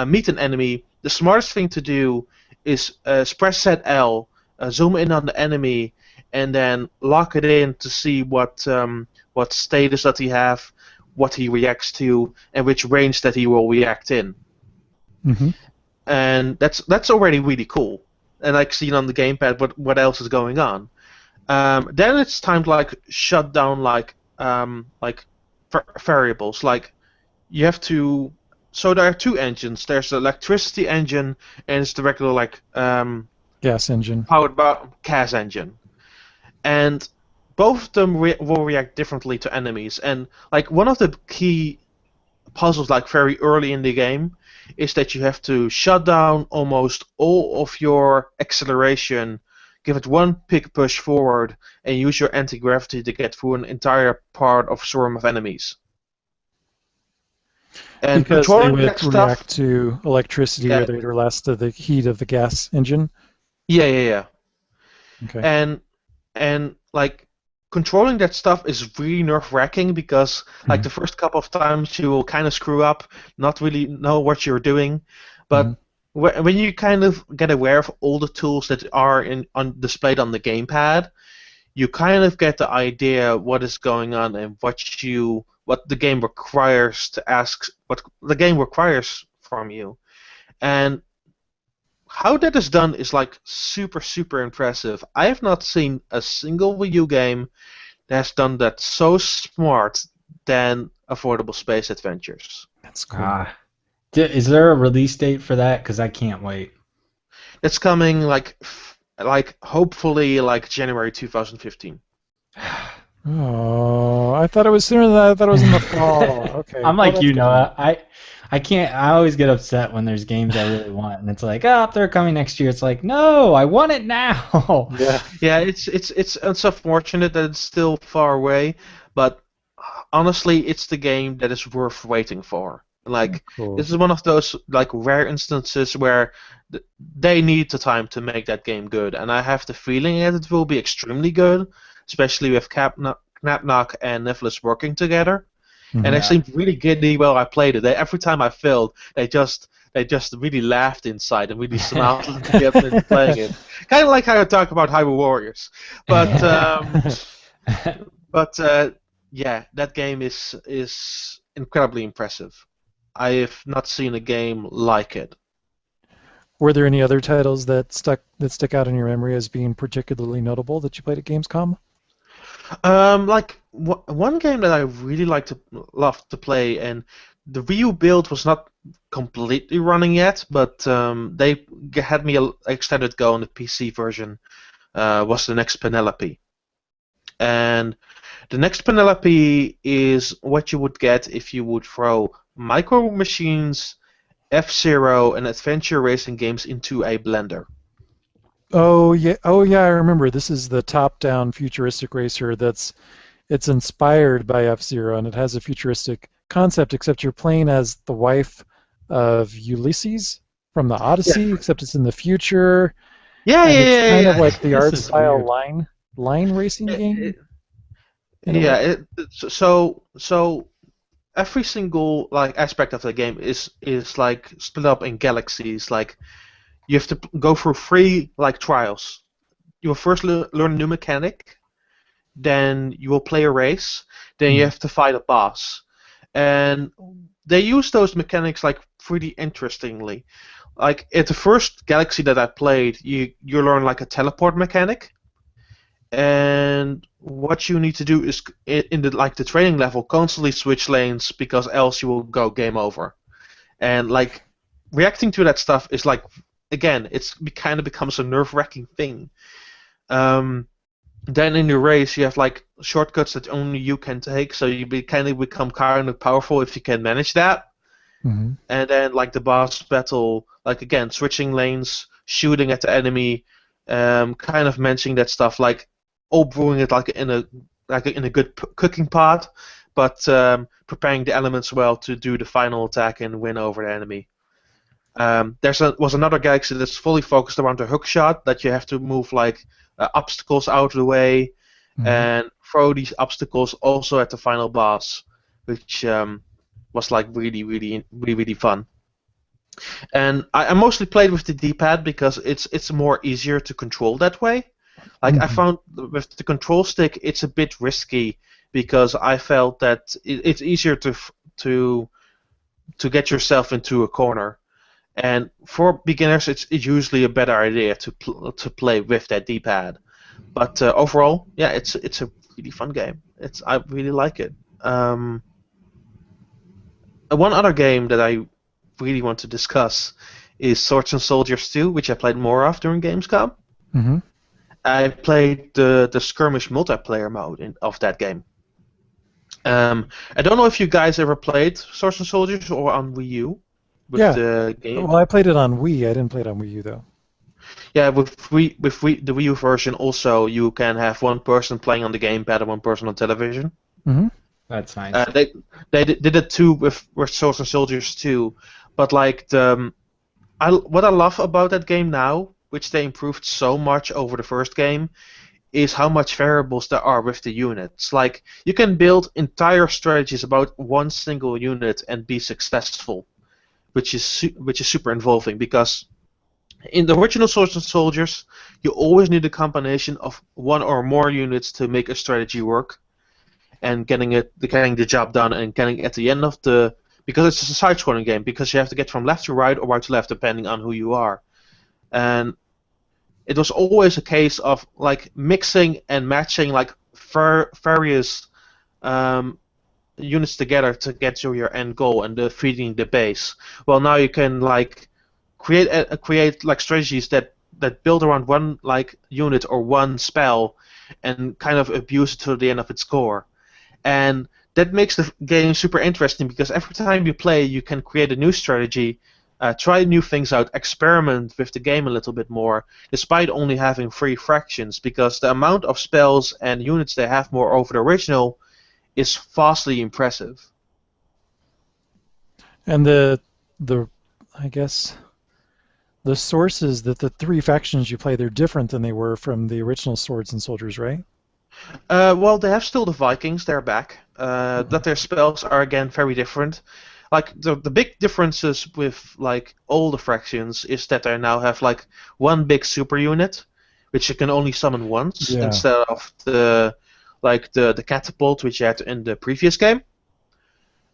meet an enemy, the smartest thing to do is press ZL, zoom in on the enemy, and then lock it in to see what status that he have, what he reacts to, and which range that he will react in. Mm-hmm. And that's already really cool. And like seeing on the gamepad what else is going on. Then it's time to like shut down like variables. Like you have to. So there are two engines. There's the electricity engine and it's the regular like gas engine. powered by gas engine. and both of them will react differently to enemies. And like one of the key puzzles, like very early in the game, is that you have to shut down almost all of your acceleration, give it one big push forward, and use your anti-gravity to get through an entire part of swarm of enemies. And Because they controlling would that stuff, react to electricity Yeah. or they'd last to the heat of the gas engine. yeah. Okay. And like controlling that stuff is really nerve-wracking because like the first couple of times you will kind of screw up, not really know what you're doing, but when you kind of get aware of all the tools that are displayed on the gamepad, you kind of get the idea what is going on and what the game requires from you. And how that is done is like super, super impressive. I have not seen a single Wii U game that has done that so smart than Affordable Space Adventures. That's cool. Is there a release date for that? Because I can't wait. It's coming like hopefully like January 2015. Oh, I thought it was sooner than that. I thought it was in the fall. Okay. I'm Well, like that's you, good. Noah. I can't. I always get upset when there's games I really want, and it's like, oh, they're coming next year. It's like, no, I want it now. Yeah. Yeah, it's unfortunate that it's still far away, but honestly, it's the game that is worth waiting for. Like Cool. this is one of those like rare instances where they need the time to make that game good, and I have the feeling that it will be extremely good, especially with Knapnock and Nicholas working together. And they seemed really giddy while I played it. Every time I failed, they just really laughed inside and really smiled at me after playing it. Kind of like how I talk about Hyrule Warriors, but yeah, that game is incredibly impressive. I have not seen a game like it. Were there any other titles that stick out in your memory as being particularly notable that you played at Gamescom? Like one game that I really love to play, and the Wii U build was not completely running yet, but they had me extended go on the PC version. Was the Next Penelope, and the Next Penelope is what you would get if you would throw Micro Machines, F-Zero, and adventure racing games into a blender. Oh yeah, I remember. This is the top-down futuristic racer it's inspired by F-Zero, and it has a futuristic concept, except you're playing as the wife of Ulysses from the Odyssey, except it's in the future. Yeah, It's kind of like the This art is style weird. line racing game. So every single like aspect of the game is like split up in galaxies. Like you have to go through 3 like trials. You will first learn a new mechanic, then you will play a race, then you have to fight a boss, and they use those mechanics like pretty interestingly. Like at the first galaxy that I played, you learn like a teleport mechanic, and what you need to do is in the training level constantly switch lanes because else you will go game over. And like reacting to that stuff is like again it kind of becomes a nerve-wracking thing. Then in the race you have like shortcuts that only you can take, so you become kind of powerful if you can manage that. And then like the boss battle, like again switching lanes, shooting at the enemy, kind of managing that stuff, like all brewing it like in a good cooking pot, but preparing the elements well to do the final attack and win over the enemy. Was another galaxy that's fully focused around the hook shot, that you have to move like obstacles out of the way and throw these obstacles also at the final boss, which was like really fun. And I mostly played with the D-pad because it's more easier to control that way. Like I found with the control stick it's a bit risky because I felt that it's easier to get yourself into a corner. And for beginners, it's usually a better idea to play with that D-pad. But overall, yeah, it's a really fun game. I really like it. One other game that I really want to discuss is Swords and Soldiers 2, which I played more of during Gamescom. I played the skirmish multiplayer mode of that game. I don't know if you guys ever played Swords and Soldiers or on Wii U with Yeah. the game. Well, I played it on Wii. I didn't play it on Wii U though. Yeah, the Wii U version also you can have one person playing on the gamepad and one person on television. Mm-hmm. That's nice. They did it too with Swords and Soldiers too, but like what I love about that game now, which they improved so much over the first game, is how much variables there are with the units. Like you can build entire strategies about one single unit and be successful, which is super involving because in the original Swords and Soldiers, you always need a combination of one or more units to make a strategy work, and getting the job done and getting at the end of the because it's a side-scrolling game because you have to get from left to right or right to left depending on who you are, and it was always a case of like mixing and matching like various units together to get to your end goal and defeating the base. Well, now you can like create like strategies that build around one like unit or one spell and kind of abuse it to the end of its core. And that makes the game super interesting because every time you play, you can create a new strategy, try new things out, experiment with the game a little bit more, despite only having 3 fractions, because the amount of spells and units they have more over the original is vastly impressive. And the I guess the sources that the 3 factions you play, they're different than they were from the original Swords and Soldiers, right? Well, they have still the Vikings. They're back. That their spells are again very different. Like the big differences with like all the fractions is that they now have like one big super unit, which you can only summon once instead of the catapult which you had in the previous game.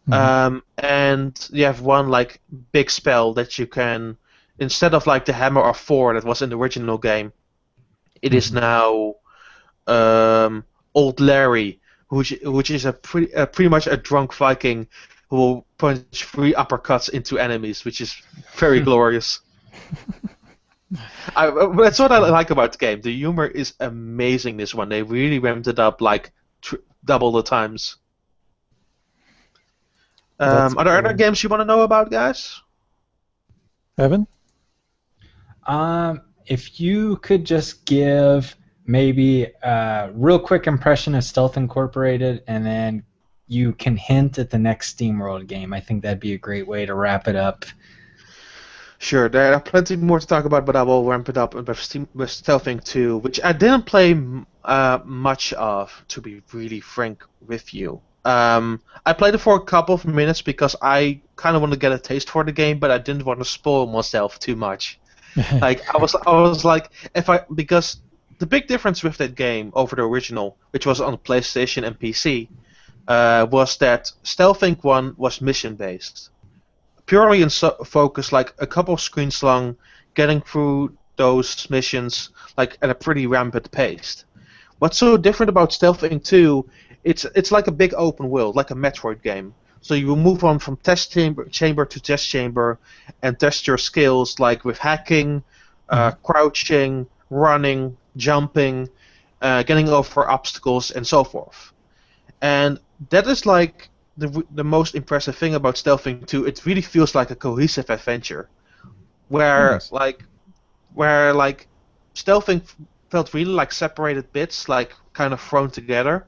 And you have one like big spell that you can, instead of like the hammer of 4 that was in the original game, it is now Old Larry, which is a pretty much a drunk Viking who will punch 3 uppercuts into enemies, which is very glorious. That's what I like about the game. The humor is amazing. This one, they really ramped it up like double the times. Are there other games you want to know about, guys? Evan? If you could just give maybe a real quick impression of Stealth Incorporated, and then you can hint at the next SteamWorld game. I think that'd be a great way to wrap it up. Sure, there are plenty more to talk about, but I will ramp it up with Stealthing 2, which I didn't play much of, to be really frank with you. I played it for a couple of minutes because I kind of wanted to get a taste for the game, but I didn't want to spoil myself too much. Like I was like, because the big difference with that game over the original, which was on PlayStation and PC, was that Stealthing 1 was mission based, purely in focus, like a couple of screens long, getting through those missions like at a pretty rampant pace. What's so different about Stealthing 2? It's like a big open world, like a Metroid game. So you will move on from test chamber to test chamber and test your skills, like with hacking, crouching, running, jumping, getting over obstacles, and so forth. And that is like the most impressive thing about Stealthing 2. It really feels like a cohesive adventure, where Stealthing felt really like separated bits, like kind of thrown together.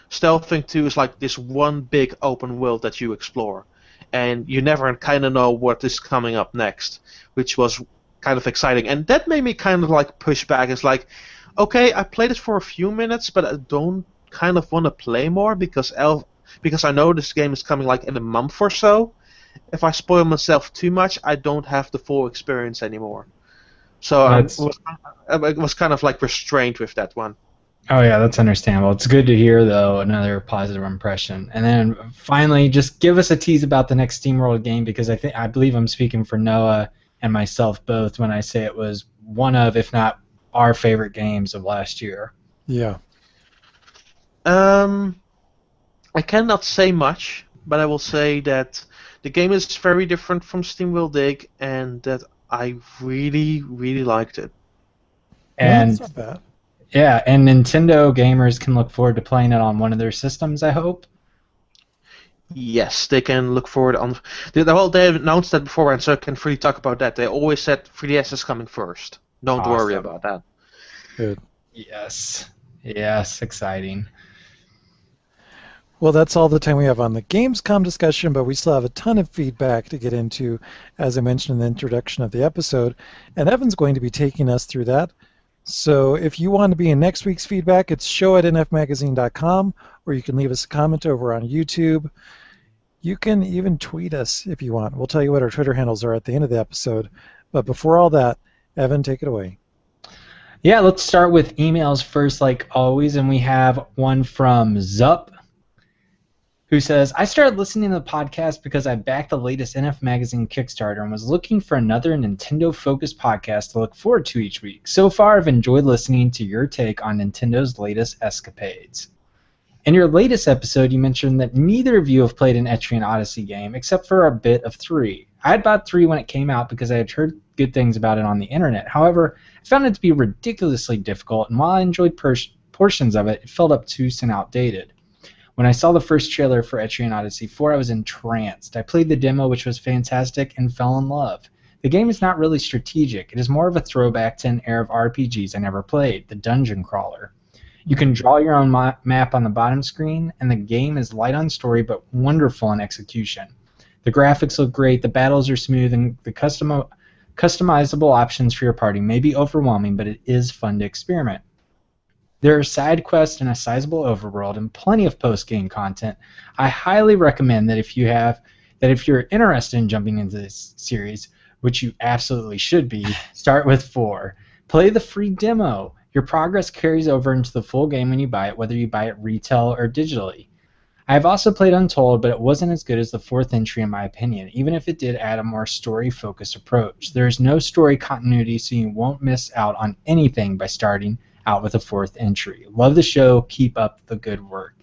Stealthing 2 is like this one big open world that you explore, and you never kind of know what is coming up next, which was kind of exciting. And that made me kind of like push back. It's like, okay, I played it for a few minutes, but I don't kind of want to play more because I know this game is coming like in a month or so. If I spoil myself too much, I don't have the full experience anymore. So I was kind of like restrained with that one. Oh yeah, that's understandable. It's good to hear though, another positive impression. And then finally, just give us a tease about the next SteamWorld game, because I believe I'm speaking for Noah and myself both when I say it was one of, if not our favorite games of last year. Yeah. I cannot say much, but I will say that the game is very different from SteamWorld Dig, and that I really, really liked it. And that's not bad. Yeah, and Nintendo gamers can look forward to playing it on one of their systems, I hope. Yes, they can look forward on. They announced that beforehand, so I can freely talk about that. They always said 3DS is coming first. Don't worry Awesome. about that. Good. Yes. Yes, exciting. Well, that's all the time we have on the Gamescom discussion, but we still have a ton of feedback to get into, as I mentioned in the introduction of the episode, and Evan's going to be taking us through that. So if you want to be in next week's feedback, it's show@nfmagazine.com, or you can leave us a comment over on YouTube. You can even tweet us if you want. We'll tell you what our Twitter handles are at the end of the episode. But before all that, Evan, take it away. Yeah, let's start with emails first, like always, and we have one from Zup, who says, I started listening to the podcast because I backed the latest NF Magazine Kickstarter and was looking for another Nintendo-focused podcast to look forward to each week. So far, I've enjoyed listening to your take on Nintendo's latest escapades. In your latest episode, you mentioned that neither of you have played an Etrian Odyssey game, except for a bit of 3. I had bought 3 when it came out because I had heard good things about it on the internet. However, I found it to be ridiculously difficult, and while I enjoyed portions of it, it felt obtuse and outdated. When I saw the first trailer for Etrian Odyssey 4, I was entranced. I played the demo, which was fantastic, and fell in love. The game is not really strategic. It is more of a throwback to an era of RPGs I never played, the dungeon crawler. You can draw your own map on the bottom screen, and the game is light on story but wonderful in execution. The graphics look great, the battles are smooth, and the customizable options for your party may be overwhelming, but it is fun to experiment. There are side quests and a sizable overworld and plenty of post-game content. I highly recommend that if you're interested in jumping into this series, which you absolutely should be, start with 4. Play the free demo. Your progress carries over into the full game when you buy it, whether you buy it retail or digitally. I have also played Untold, but it wasn't as good as the 4th entry in my opinion, even if it did add a more story-focused approach. There is no story continuity, so you won't miss out on anything by starting out with a 4th entry. Love the show. Keep up the good work.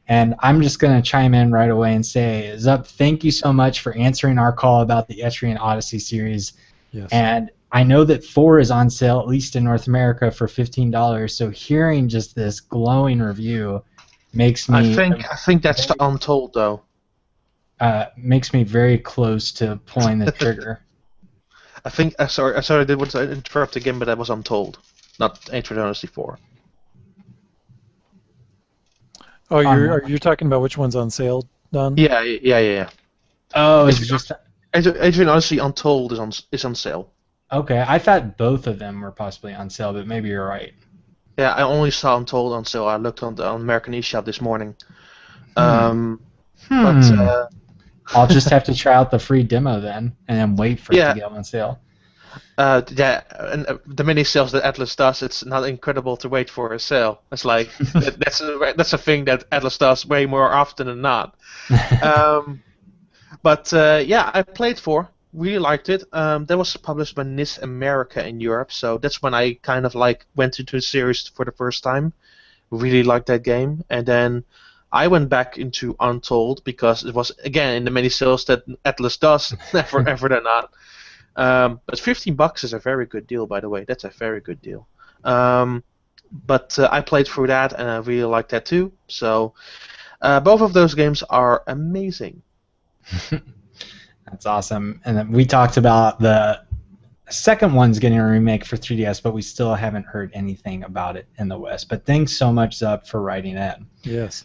And I'm just going to chime in right away and say, Zup, thank you so much for answering our call about the Etrian Odyssey series. Yes. And I know that 4 is on sale, at least in North America, for $15. So hearing just this glowing review makes me... I think that's the Untold, though. Makes me very close to pulling the trigger. I think... sorry, I did want to interrupt again, but that was Untold. Not Etrian Odyssey 4. Oh, you're talking about which one's on sale, Don? Yeah. Oh, it's just... Etrian Odyssey Untold is on sale. Okay, I thought both of them were possibly on sale, but maybe you're right. Yeah, I only saw Untold on sale. I looked on American eShop this morning. But I'll just have to try out the free demo then, and then wait for it to get on sale. Yeah, and the mini sales that Atlas does, it's not incredible to wait for a sale. It's like that's a thing that Atlas does way more often than not. But I played 4. Really liked it. That was published by NIS America in Europe, so that's when I kind of went into the series for the first time. Really liked that game, and then I went back into Untold because it was again in the many sales that Atlas does, never than not. But $15 is a very good deal, by the way. That's a very good deal. But I played through that, and I really liked that too. So both of those games are amazing. That's awesome. And then we talked about the second one's getting a remake for 3DS, but we still haven't heard anything about it in the West. But thanks so much, Zup, for writing in. Yes.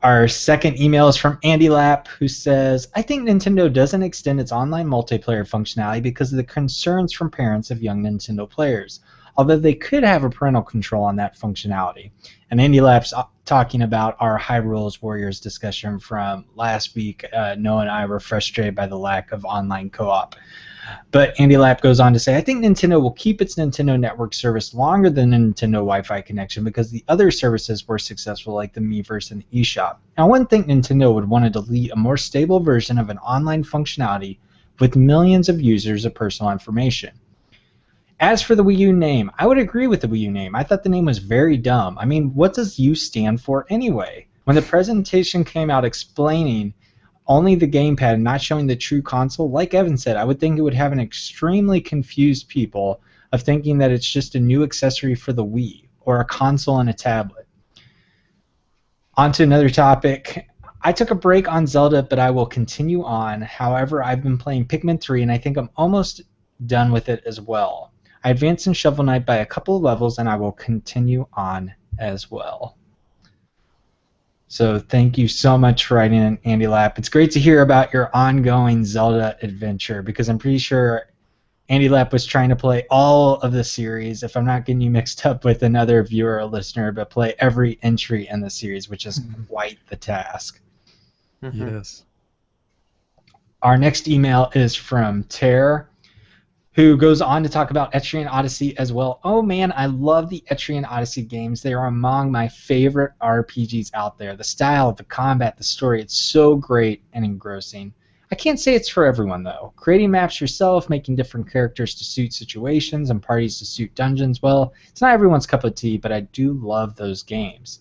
Our second email is from Andy Lapp, who says, I think Nintendo doesn't extend its online multiplayer functionality because of the concerns from parents of young Nintendo players, although they could have a parental control on that functionality. And Andy Lapp's talking about our Hyrule Warriors discussion from last week. Noah and I were frustrated by the lack of online co-op. But Andy Lapp goes on to say, I think Nintendo will keep its Nintendo Network service longer than the Nintendo Wi-Fi connection because the other services were successful, like the Miiverse and the eShop. Now, I wouldn't think Nintendo would want to delete a more stable version of an online functionality with millions of users of personal information. As for the Wii U name, I would agree with the Wii U name. I thought the name was very dumb. I mean, what does U stand for anyway? When the presentation came out explaining only the gamepad and not showing the true console, like Evan said, I would think it would have an extremely confused people of thinking that it's just a new accessory for the Wii. or a console and a tablet. On to another topic. I took a break on Zelda, but I will continue on. However, I've been playing Pikmin 3, and I think I'm almost done with it as well. I advanced in Shovel Knight by a couple of levels, and I will continue on as well. So thank you so much for writing in, Andy Lapp. It's great to hear about your ongoing Zelda adventure, because I'm pretty sure Andy Lapp was trying to play all of the series, if I'm not getting you mixed up with another viewer or listener, but play every entry in the series, which is quite the task. Yes. Our next email is from Ter, who goes on to talk about Etrian Odyssey as well. Oh man, I love the Etrian Odyssey games. They are among my favorite RPGs out there. The style, the combat, the story, it's so great and engrossing. I can't say it's for everyone though. Creating maps yourself, making different characters to suit situations and parties to suit dungeons, well, it's not everyone's cup of tea, but I do love those games.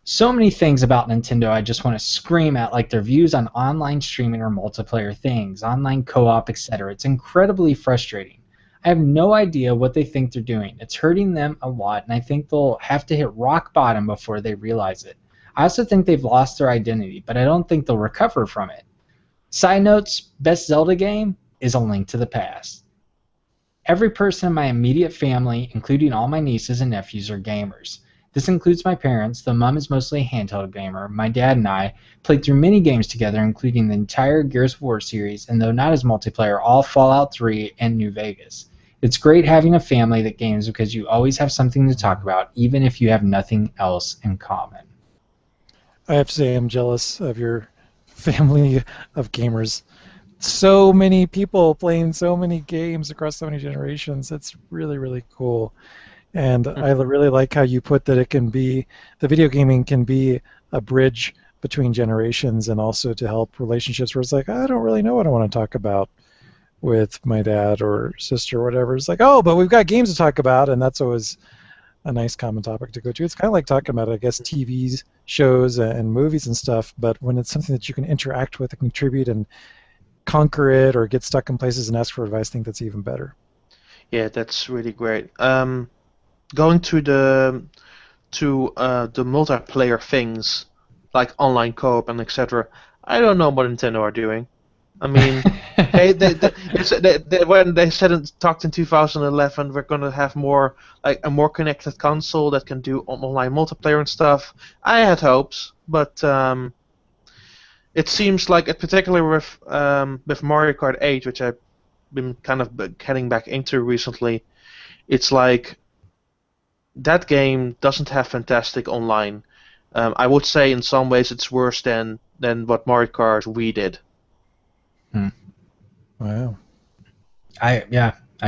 So many things about Nintendo I just want to scream at, like their views on online streaming or multiplayer things, online co-op, etc. It's incredibly frustrating. I have no idea what they think they're doing. It's hurting them a lot, and I think they'll have to hit rock bottom before they realize it. I also think they've lost their identity, but I don't think they'll recover from it. Side notes, best Zelda game is A Link to the Past. Every person in my immediate family, including all my nieces and nephews, are gamers. This includes my parents, though Mom is mostly a handheld gamer. My dad and I played through many games together, including the entire Gears of War series, and though not as multiplayer, all Fallout 3 and New Vegas. It's great having a family that games because you always have something to talk about, even if you have nothing else in common. I have to say I'm jealous of your family of gamers. So many people playing so many games across so many generations. It's really, really cool. And I really like how you put that it can be, the video gaming can be a bridge between generations and also to help relationships where it's like, I don't really know what I want to talk about with my dad or sister or whatever. It's like, oh, but we've got games to talk about, and that's always a nice common topic to go to. It's kind of like talking about, I guess, TVs, shows, and movies and stuff, but when it's something that you can interact with and contribute and conquer it or get stuck in places and ask for advice, I think that's even better. Yeah, that's really great. Going to the multiplayer things like online co-op and etc. I don't know what Nintendo are doing. I mean, when they talked in 2011, we're gonna have more like a more connected console that can do online multiplayer and stuff. I had hopes, but it seems like, particularly with Mario Kart 8, which I've been kind of heading back into recently, it's like that game doesn't have fantastic online. I would say in some ways it's worse than what Mario Kart Wii did. Wow. I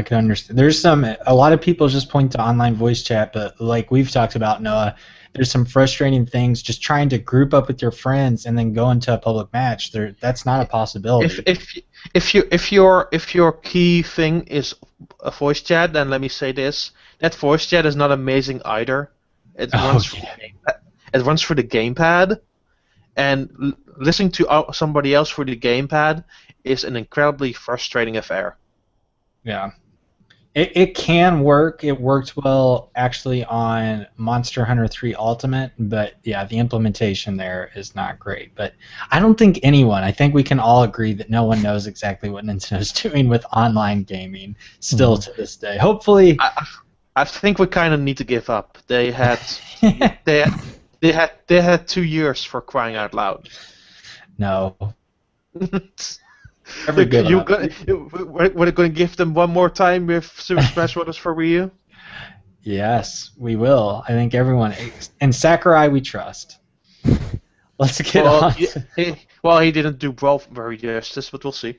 can understand. There's a lot of people just point to online voice chat, but like we've talked about, Noah, there's some frustrating things just trying to group up with your friends and then go into a public match. That's not a possibility. If your key thing is a voice chat, then let me say this: that voice chat is not amazing either. It runs through the gamepad, and listening to somebody else through the gamepad is an incredibly frustrating affair. Yeah. It can work. It worked well actually on Monster Hunter 3 Ultimate, but yeah, the implementation there is not great. But I don't think I think we can all agree that no one knows exactly what Nintendo's doing with online gaming still to this day. Hopefully, I think we kind of need to give up. They had they had 2 years for crying out loud. No. We're going to give them one more time with Super Smash Bros. For Wii U? Yes, we will. I think everyone. And Sakurai, we trust. Let's get on. He didn't do Brawl very justice, but we'll see.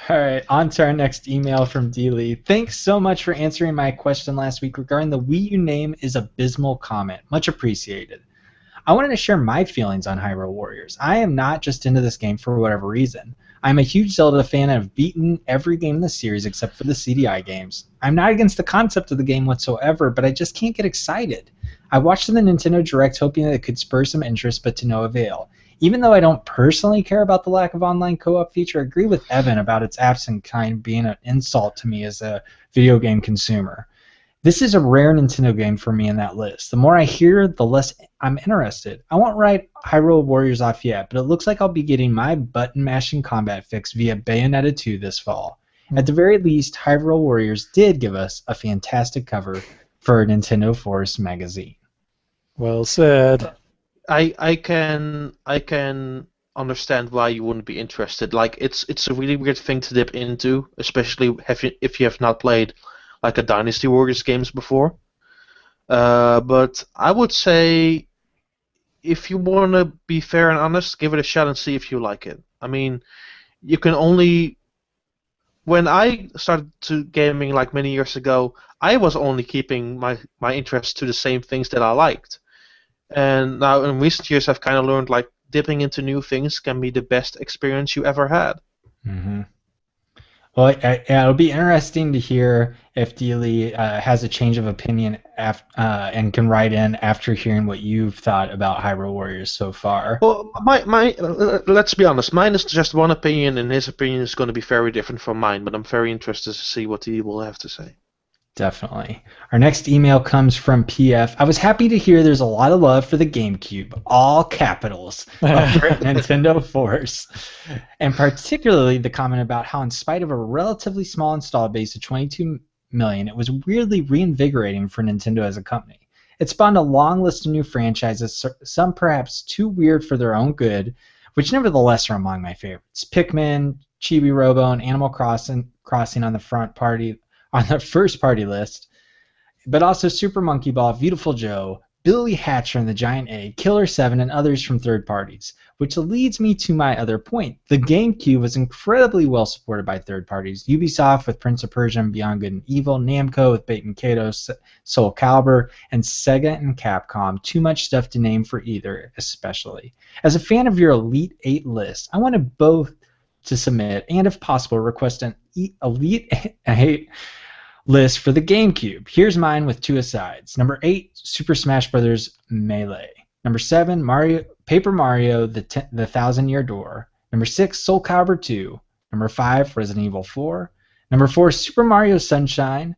All right, on to our next email from D. Lee. Thanks so much for answering my question last week regarding the Wii U name is abysmal comment. Much appreciated. I wanted to share my feelings on Hyrule Warriors. I am not just into this game for whatever reason. I'm a huge Zelda fan and have beaten every game in the series except for the CDI games. I'm not against the concept of the game whatsoever, but I just can't get excited. I watched the Nintendo Direct hoping that it could spur some interest, but to no avail. Even though I don't personally care about the lack of online co-op feature, I agree with Evan about its absent kind being an insult to me as a video game consumer. This is a rare Nintendo game for me in that list. The more I hear, the less I'm interested. I won't write Hyrule Warriors off yet, but it looks like I'll be getting my button-mashing combat fix via Bayonetta 2 this fall. At the very least, Hyrule Warriors did give us a fantastic cover for Nintendo Force magazine. Well said. I can understand why you wouldn't be interested. Like it's a really weird thing to dip into, especially if you have not played like a Dynasty Warriors games before. But I would say if you want to be fair and honest, give it a shot and see if you like it. I mean, you can only. When I started to gaming like many years ago, I was only keeping my interest to the same things that I liked. And now in recent years, I've kind of learned like dipping into new things can be the best experience you ever had. Mm-hmm. Well, it'll be interesting to hear if Dealey has a change of opinion and can write in after hearing what you've thought about Hyrule Warriors so far. Well, let's be honest. Mine is just one opinion, and his opinion is going to be very different from mine. But I'm very interested to see what he will have to say. Definitely. Our next email comes from PF. I was happy to hear there's a lot of love for the GameCube, all capitals, over at Nintendo Force. And particularly the comment about how in spite of a relatively small install base of 22 million, it was weirdly reinvigorating for Nintendo as a company. It spawned a long list of new franchises, some perhaps too weird for their own good, which nevertheless are among my favorites. Pikmin, Chibi Robo, and Animal Crossing on the first party list, but also Super Monkey Ball, Beautiful Joe, Billy Hatcher and the Giant Egg, Killer 7, and others from third parties, which leads me to my other point. The GameCube was incredibly well supported by third parties. Ubisoft with Prince of Persia and Beyond Good and Evil, Namco with Baten Kaido, Soul Calibur, and Sega and Capcom. Too much stuff to name for either, especially. As a fan of your Elite 8 list, I wanted both to submit and, if possible, request an Elite 8 list for the GameCube. Here's mine with two asides. Number 8, Super Smash Bros. Melee. Number 7, Paper Mario, the 1,000-Year Door. Number 6, Soul Calibur 2. Number 5, Resident Evil 4. Number 4, Super Mario Sunshine.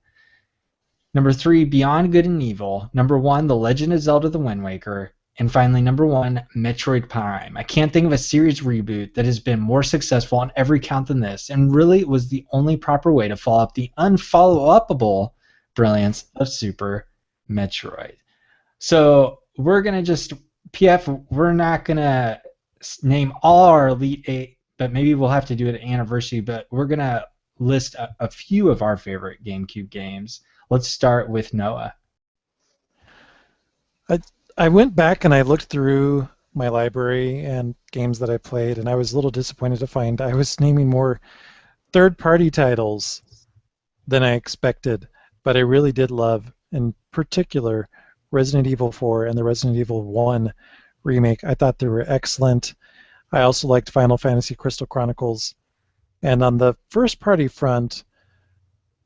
Number 3, Beyond Good and Evil. Number 1, The Legend of Zelda: The Wind Waker. And finally, number 1, Metroid Prime. I can't think of a series reboot that has been more successful on every count than this, and really it was the only proper way to follow up the unfollow-upable brilliance of Super Metroid. So we're going to we're not going to name all our Elite 8, but maybe we'll have to do it at anniversary, but we're going to list a few of our favorite GameCube games. Let's start with Noah. I went back and I looked through my library and games that I played, and I was a little disappointed to find I was naming more third-party titles than I expected, but I really did love, in particular, Resident Evil 4 and the Resident Evil 1 remake. I thought they were excellent. I also liked Final Fantasy Crystal Chronicles. And on the first-party front,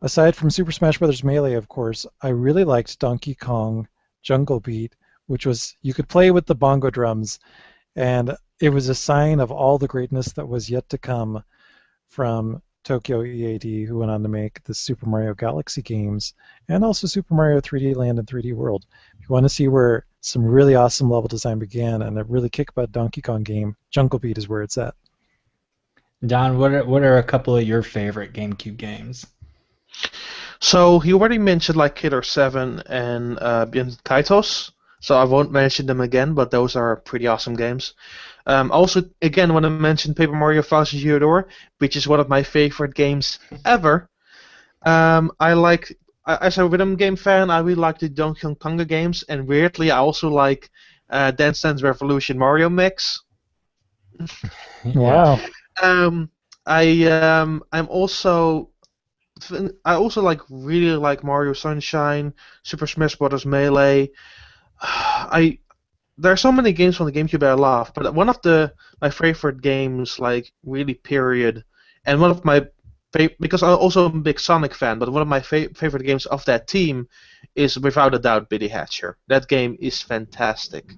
aside from Super Smash Bros. Melee, of course, I really liked Donkey Kong Jungle Beat, which was, you could play with the bongo drums, and it was a sign of all the greatness that was yet to come from Tokyo EAD, who went on to make the Super Mario Galaxy games, and also Super Mario 3D Land and 3D World. If you want to see where some really awesome level design began and a really kick-butt Donkey Kong game, Jungle Beat is where it's at. Don, what are a couple of your favorite GameCube games? So he already mentioned like Killer 7 and Kaitos. So I won't mention them again, but those are pretty awesome games. Also, again, want to mention Paper Mario 1,000-Year Door, which is one of my favorite games ever. As a rhythm game fan, I really like the Donkey Kong Konga games, and weirdly, I also like Dance Dance Revolution Mario Mix. Wow. I also really like Mario Sunshine, Super Smash Bros. Melee. There are so many games from the GameCube that I love, but one of my favorite games, like really period, and one of my because I'm also a big Sonic fan, but one of my favorite games of that team is without a doubt Billy Hatcher. That game is fantastic.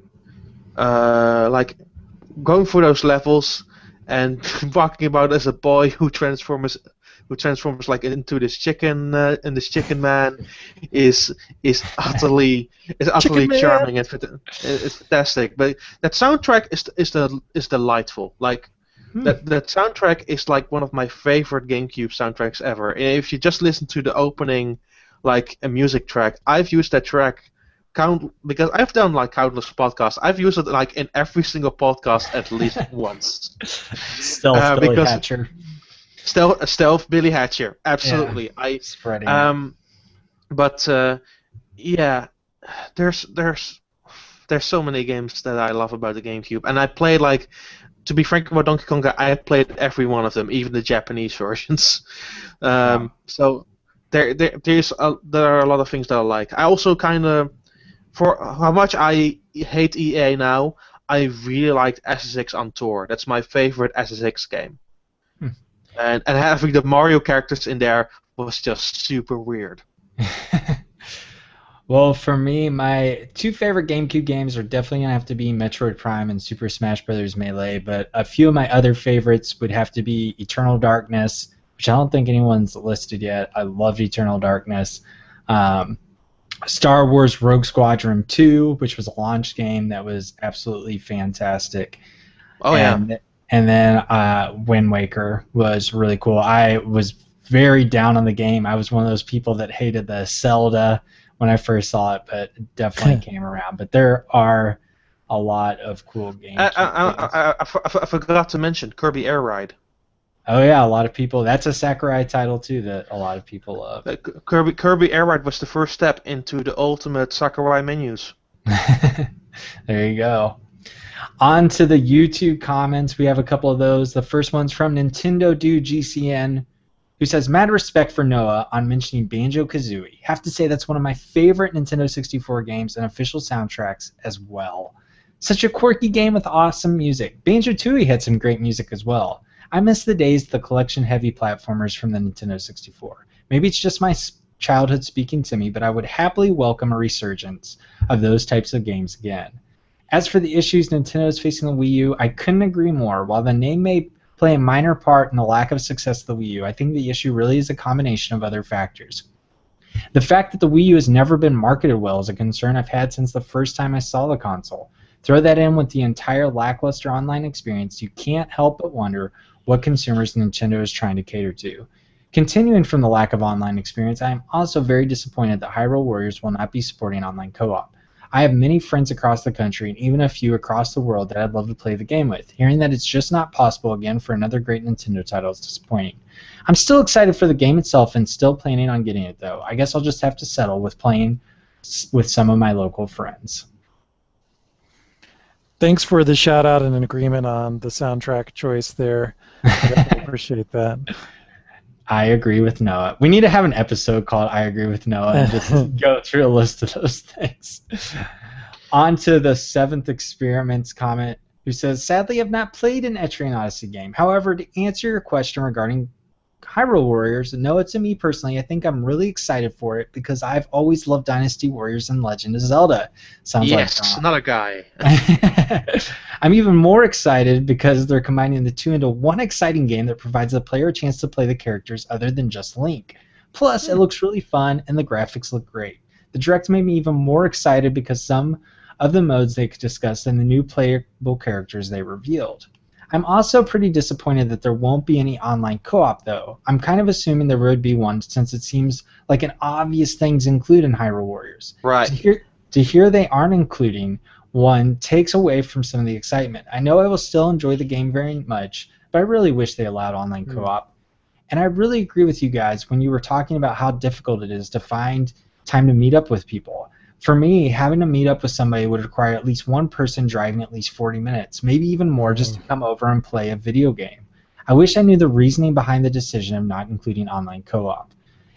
Like going through those levels and walking about as a boy who transforms who transforms like into this chicken and this chicken man is utterly charming and it's fantastic. But that soundtrack is delightful. Like that soundtrack is like one of my favorite GameCube soundtracks ever. And if you just listen to the opening, like a music track, I've used that track because I've done like countless podcasts. I've used it like in every single podcast at least once. Stealth Billy Hatcher. Stealth Billy Hatcher, absolutely. Yeah, spreading. Yeah, there's so many games that I love about the GameCube, and I played like, to be frank about Donkey Kong, I played every one of them, even the Japanese versions. So there are a lot of things that I like. I also kind of, for how much I hate EA now, I really liked SSX on Tour. That's my favorite SSX game. And having the Mario characters in there was just super weird. Well, for me, my two favorite GameCube games are definitely going to have to be Metroid Prime and Super Smash Bros. Melee, but a few of my other favorites would have to be Eternal Darkness, which I don't think anyone's listed yet. I loved Eternal Darkness. Star Wars Rogue Squadron 2, which was a launch game that was absolutely fantastic. And then Wind Waker was really cool. I was very down on the game. I was one of those people that hated the Zelda when I first saw it, but it definitely came around. But there are a lot of cool games. I forgot to mention Kirby Air Ride. Oh yeah, a lot of people. That's a Sakurai title too that a lot of people love. Kirby Air Ride was the first step into the ultimate Sakurai menus. There you go. On to the YouTube comments. We have a couple of those. The first one's from Nintendo Dude GCN, who says, mad respect for Noah on mentioning Banjo-Kazooie. Have to say that's one of my favorite Nintendo 64 games and official soundtracks as well. Such a quirky game with awesome music. Banjo-Tooie had some great music as well. I miss the days of the collection-heavy platformers from the Nintendo 64. Maybe it's just my childhood speaking to me, but I would happily welcome a resurgence of those types of games again. As for the issues Nintendo is facing the Wii U, I couldn't agree more. While the name may play a minor part in the lack of success of the Wii U, I think the issue really is a combination of other factors. The fact that the Wii U has never been marketed well is a concern I've had since the first time I saw the console. Throw that in with the entire lackluster online experience, you can't help but wonder what consumers Nintendo is trying to cater to. Continuing from the lack of online experience, I am also very disappointed that Hyrule Warriors will not be supporting online co-op. I have many friends across the country and even a few across the world that I'd love to play the game with. Hearing that it's just not possible again for another great Nintendo title is disappointing. I'm still excited for the game itself and still planning on getting it though. I guess I'll just have to settle with playing with some of my local friends. Thanks for the shout out and an agreement on the soundtrack choice there. I definitely appreciate that. I agree with Noah. We need to have an episode called I Agree with Noah and just go through a list of those things. On to the Seventh Experiments comment, who says, sadly, I've not played an Etrian Odyssey game. However, to answer your question regarding Hyrule Warriors, Noah, to me personally, I think I'm really excited for it because I've always loved Dynasty Warriors and Legend of Zelda. Sounds yes, like another guy. I'm even more excited because they're combining the two into one exciting game that provides the player a chance to play the characters other than just Link. Plus, it looks really fun and the graphics look great. The Direct made me even more excited because some of the modes they discussed and the new playable characters they revealed. I'm also pretty disappointed that there won't be any online co-op, though. I'm kind of assuming there would be one since it seems like an obvious thing to include in Hyrule Warriors. Right. To hear they aren't including one takes away from some of the excitement. I know I will still enjoy the game very much, but I really wish they allowed online co-op. And I really agree with you guys when you were talking about how difficult it is to find time to meet up with people. For me, having to meet up with somebody would require at least one person driving at least 40 minutes, maybe even more, just to come over and play a video game. I wish I knew the reasoning behind the decision of not including online co-op.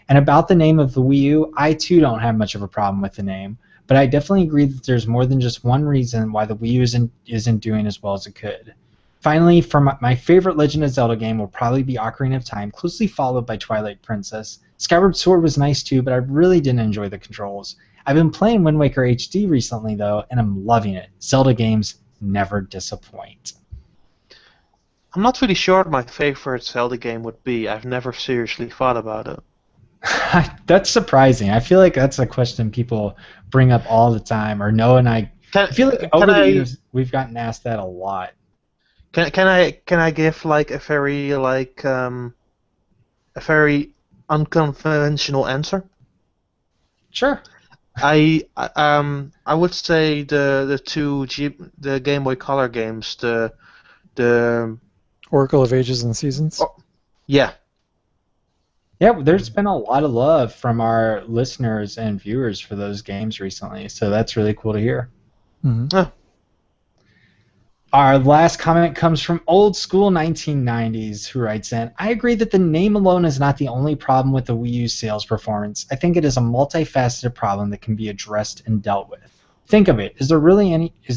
And about the name of the Wii U, I too don't have much of a problem with the name, but I definitely agree that there's more than just one reason why the Wii U isn't doing as well as it could. Finally, for my favorite Legend of Zelda game will probably be Ocarina of Time, closely followed by Twilight Princess. Skyward Sword was nice too, but I really didn't enjoy the controls. I've been playing Wind Waker HD recently, though, and I'm loving it. Zelda games never disappoint. I'm not really sure what my favorite Zelda game would be. I've never seriously thought about it. That's surprising. I feel like that's a question people bring up all the time. Or Noah and I feel like Can over the I years we've gotten asked that a lot. can I give like a very unconventional answer? Sure. I would say the Game Boy Color games, the Oracle of Ages and Seasons. oh, yeah. Yeah, there's been a lot of love from our listeners and viewers for those games recently, so that's really cool to hear. Mm-hmm. Our last comment comes from Old School 1990s, who writes in, I agree that the name alone is not the only problem with the Wii U sales performance. I think it is a multifaceted problem that can be addressed and dealt with. Think of it. Is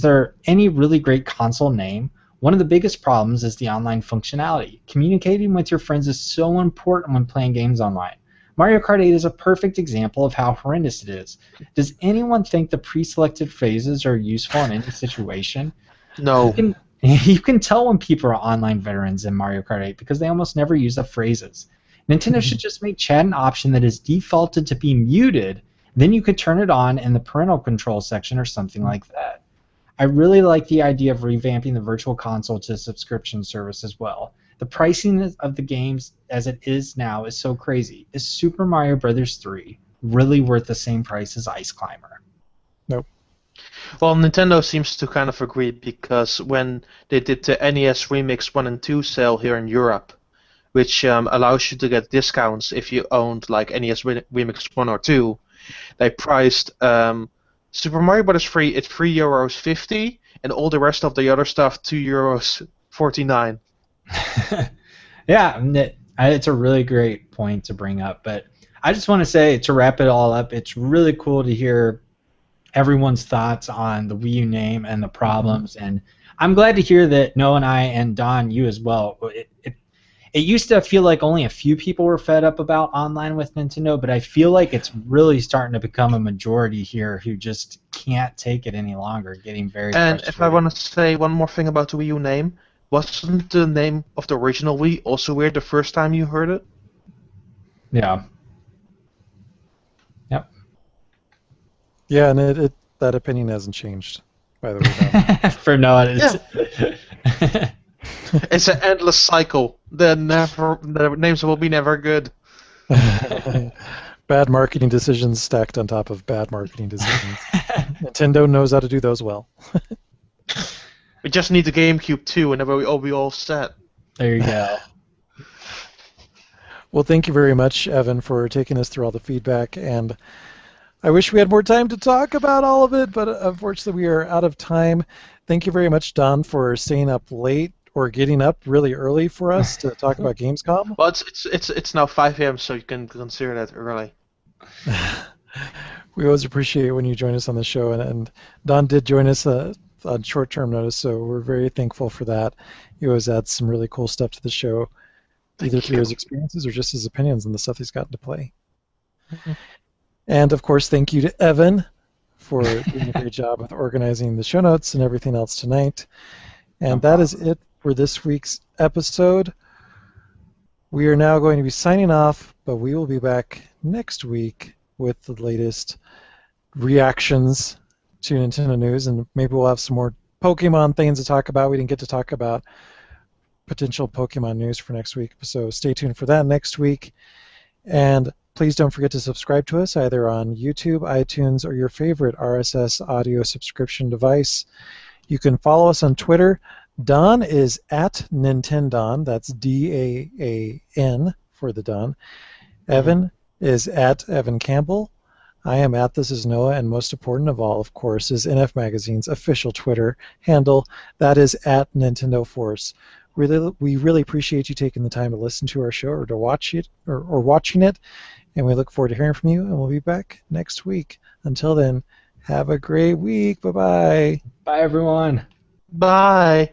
there any really great console name? One of the biggest problems is the online functionality. Communicating with your friends is so important when playing games online. Mario Kart 8 is a perfect example of how horrendous it is. Does anyone think the pre-selected phases are useful in any situation? No. You can tell when people are online veterans in Mario Kart 8 because they almost never use the phrases. Nintendo should just make chat an option that is defaulted to be muted. Then you could turn it on in the parental control section or something like that. I really like the idea of revamping the Virtual Console to a subscription service as well. The pricing of the games as it is now is so crazy. Is Super Mario Bros. 3 really worth the same price as Ice Climber? Nope. Well, Nintendo seems to kind of agree because when they did the NES Remix 1 and 2 sale here in Europe, which allows you to get discounts if you owned like NES Remix 1 or 2, they priced Super Mario Bros. 3 at €3.50 and all the rest of the other stuff €2.49. Yeah, it's a really great point to bring up, but I just want to say, to wrap it all up, it's really cool to hear everyone's thoughts on the Wii U name and the problems, and I'm glad to hear that Noah and I, and Daan, you as well, it used to feel like only a few people were fed up about online with Nintendo, but I feel like it's really starting to become a majority here who just can't take it any longer, getting very And frustrated. if I want to say one more thing about the Wii U name, wasn't the name of the original Wii also weird the first time you heard it? Yeah. Yep. Yeah, and that opinion hasn't changed, by the way. For Noah, it's... It's an endless cycle. The names will be never good. Bad marketing decisions stacked on top of bad marketing decisions. Nintendo knows how to do those well. We just need the GameCube too, and then we'll be all set. There you go. Well, thank you very much, Evan, for taking us through all the feedback, and I wish we had more time to talk about all of it, but unfortunately we are out of time. Thank you very much, Daan, for staying up late or getting up really early for us to talk about Gamescom. Well, it's now 5 a.m., so you can consider that early. We always appreciate when you join us on the show, and Daan did join us on short-term notice, so we're very thankful for that. He always adds some really cool stuff to the show, either through his experiences or just his opinions on the stuff he's gotten to play. Mm-hmm. And, of course, thank you to Evan for doing a great job with organizing the show notes and everything else tonight. And that is it for this week's episode. We are now going to be signing off, but we will be back next week with the latest reactions to Nintendo news, and maybe we'll have some more Pokemon things to talk about. We didn't get to talk about potential Pokemon news for next week, so stay tuned for that next week. And please don't forget to subscribe to us either on YouTube, iTunes, or your favorite RSS audio subscription device. You can follow us on Twitter. Daan is at Nintendon. That's D-A-A-N for the Daan. Evan is at Evan Campbell. I am at This Is Noah, and most important of all, of course, is NF Magazine's official Twitter handle. That is at Nintendo Force. We really appreciate you taking the time to listen to our show or to watch it or watching it, and we look forward to hearing from you, and we'll be back next week. Until then, have a great week. Bye-bye. Bye, everyone. Bye.